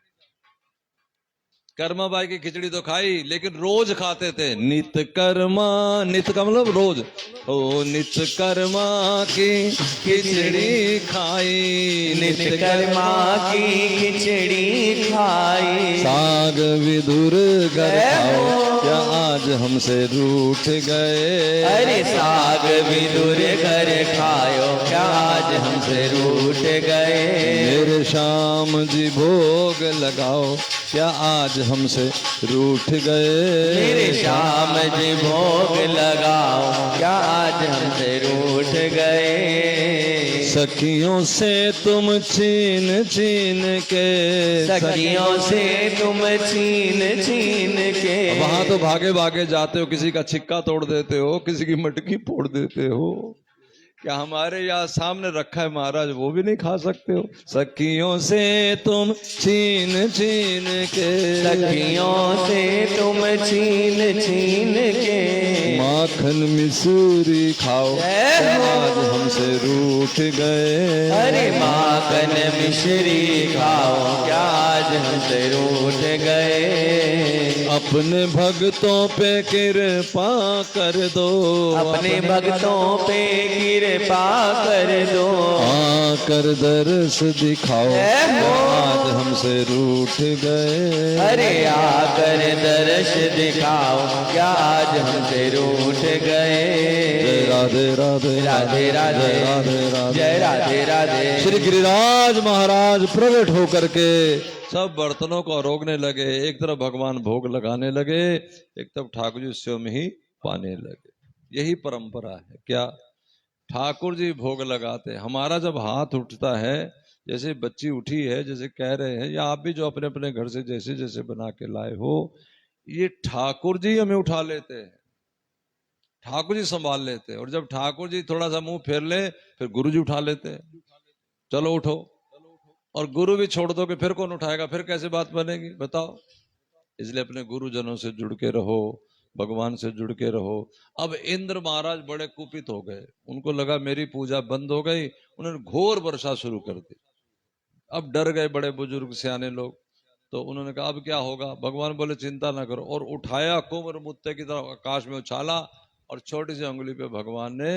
कर्मा बाई की खिचड़ी तो खाई, लेकिन रोज खाते थे। नित कर्मा, नित का मतलब रोज। ओ नित कर्मा की खिचड़ी खाई, नित कर्मा की खिचड़ी खाई। साग विदुर घर खाओ, क्या आज हमसे रूठ गए। अरे साग विदुर घर खाओ, क्या आज हमसे रूठ गए। मेरे श्याम जी भोग लगाओ, क्या आज हमसे रूठ गए। मेरे श्याम जी भोग लगाओ, क्या आज हमसे रूठ गए। सखियों से तुम छीन छीन के, सखियों से तुम छीन छीन के। वहां तो भागे भागे जाते हो, किसी का छिक्का तोड़ देते हो, किसी की मटकी फोड़ देते हो। क्या हमारे यहाँ सामने रखा है महाराज, वो भी नहीं खा सकते हो? सखियों से तुम छीन छीन के, सखियों से तुम छीन छीन के। माखन मिसूरी खाओ, आज हमसे रूठ गए। अरे माखन मिश्री खाओ, क्या आज हमसे रूठ गए। अपने भक्तों पे कृपा कर दो, अपने भक्तों पे कृपा कर दो, आकर दर्श दिखाओ आज हमसे रूठ गए। अरे आकर दर्श दिखाओ क्या आज हमसे रूठ गए। जय राधे राधे राधे राधे राधे राधे जय राधे राधे। श्री गिरिराज महाराज प्रकट होकर के सब बर्तनों को रोकने लगे। एक तरफ भगवान भोग लगाने लगे, एक तरफ ठाकुर जी स्वयं ही पाने लगे। यही परंपरा है। क्या ठाकुर जी भोग लगाते, हमारा जब हाथ उठता है, जैसे बच्ची उठी है, जैसे कह रहे हैं, या आप भी जो अपने अपने घर से जैसे जैसे बना के लाए हो, ये ठाकुर जी हमें उठा लेते हैं, ठाकुर जी संभाल लेते हैं। और जब ठाकुर जी थोड़ा सा मुंह फेर ले, फिर गुरु जी उठा लेते हैं, चलो उठो। और गुरु भी छोड़ दोगे फिर कौन उठाएगा, फिर कैसे बात बनेगी बताओ। इसलिए अपने गुरुजनों से जुड़ के रहो, भगवान से जुड़ के रहो। अब इंद्र महाराज बड़े कुपित हो गए, उनको लगा मेरी पूजा बंद हो गई, उन्होंने घोर वर्षा शुरू कर दी। अब डर गए बड़े बुजुर्ग सियाने लोग, तो उन्होंने कहा अब क्या होगा। भगवान बोले चिंता ना करो, और उठाया कुम्र मुत्ते की तरफ आकाश में उछाला, और छोटी सी उंगली पे भगवान ने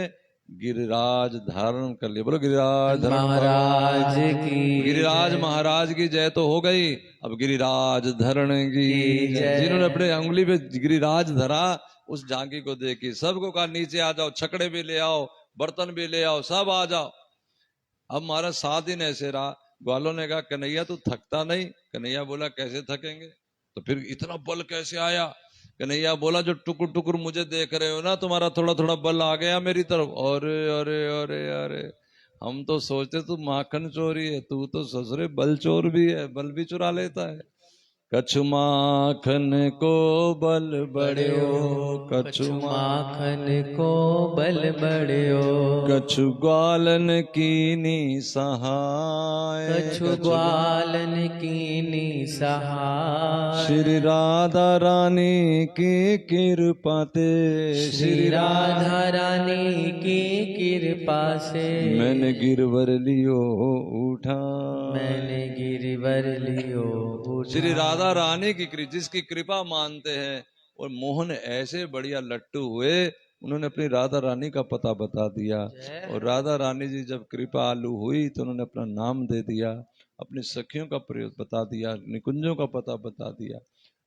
गिरिराज धारण कर लिया। बोलो गिरिराज धरण महाराज की गिरिराज महाराज की जय तो हो गई। अब गिरिराज धरण की जय। जिन्होंने अपने उंगली पे गिरिराज धरा, उस झांकी को देखी, सबको कहा नीचे आ जाओ, छकड़े भी ले आओ, बर्तन भी ले आओ, सब आ जाओ। अब हमारा 7 दिन ऐसे रहा। ग्वालों ने कहा कन्हैया तू थकता नहीं। कन्हैया बोला कैसे थकेंगे, तो फिर इतना बल कैसे आया। कन्हैया बोला जो टुकुर टुकुर मुझे देख रहे हो ना, तुम्हारा थोड़ा थोड़ा बल आ गया मेरी तरफ। अरे अरे अरे अरे, हम तो सोचते तू माखन चोरी है, तू तो ससुरे बल चोर भी है, बल भी चुरा लेता है। कछु माखन को बल बढ़ियो, कछु माखन को बल बढ़ियो, कछु ग्वालन कीनी सहाय, कछु ग्वालन कीनी सहाय। श्री राधा रानी की कृपा ते, श्री राधा रानी की कृपा से मैंने गिरवर लियो उठा, मैंने गिरवर लियो उठा। श्री राधा रानी की जिसकी कृपा मानते हैं, और मोहन ऐसे बढ़िया लट्टू हुए, उन्होंने अपनी राधा रानी का पता बता दिया। और राधा रानी जी जब कृपा आलू हुई तो उन्होंने अपना नाम दे दिया, अपनी सखियों का प्रयोग बता दिया, निकुंजों का पता बता दिया।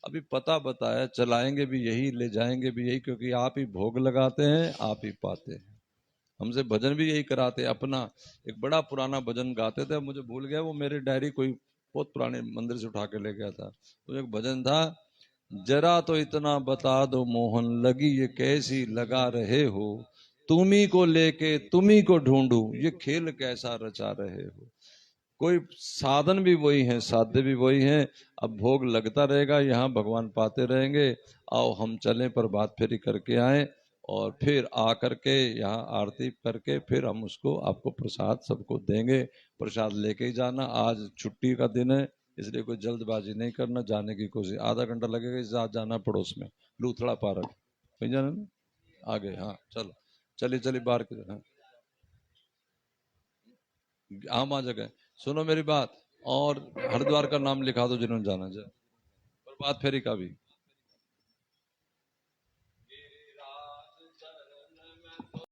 अभी पता बताया, चलाएंगे भी यही, ले जाएंगे भी यही, क्योंकि आप ही भोग लगाते हैं, आप ही पाते हैं। हमसे भजन भी यही कराते। अपना एक बड़ा पुराना भजन गाते थे, मुझे भूल गया वो, मेरी डायरी कोई बहुत पुराने मंदिर से उठा के ले गया था। तो एक भजन था, जरा तो इतना बता दो मोहन लगी ये कैसी लगा रहे हो, तुम्ही को लेके तुम्ही को ढूंढूं ये खेल कैसा रचा रहे हो। कोई साधन भी वही है, साध्य भी वही है। अब भोग लगता रहेगा, यहाँ भगवान पाते रहेंगे। आओ हम चलें, पर बात फेरी करके आए, और फिर आ करके यहाँ आरती करके फिर हम उसको आपको प्रसाद सबको देंगे। प्रसाद लेके ही जाना। आज छुट्टी का दिन है, इसलिए कोई जल्दबाजी नहीं करना, जाने की कोशिश। आधा घंटा लगेगा, इस जाना पड़ोस में लूथड़ा पार्क, कहीं जाना ना आगे। हाँ चलो, चलिए चलिए बाहर की तरफ। आम आ जगह सुनो मेरी बात, और हरिद्वार का नाम लिखा दो जिन्होंने जाना जाए, प्रभात फेरी का भी।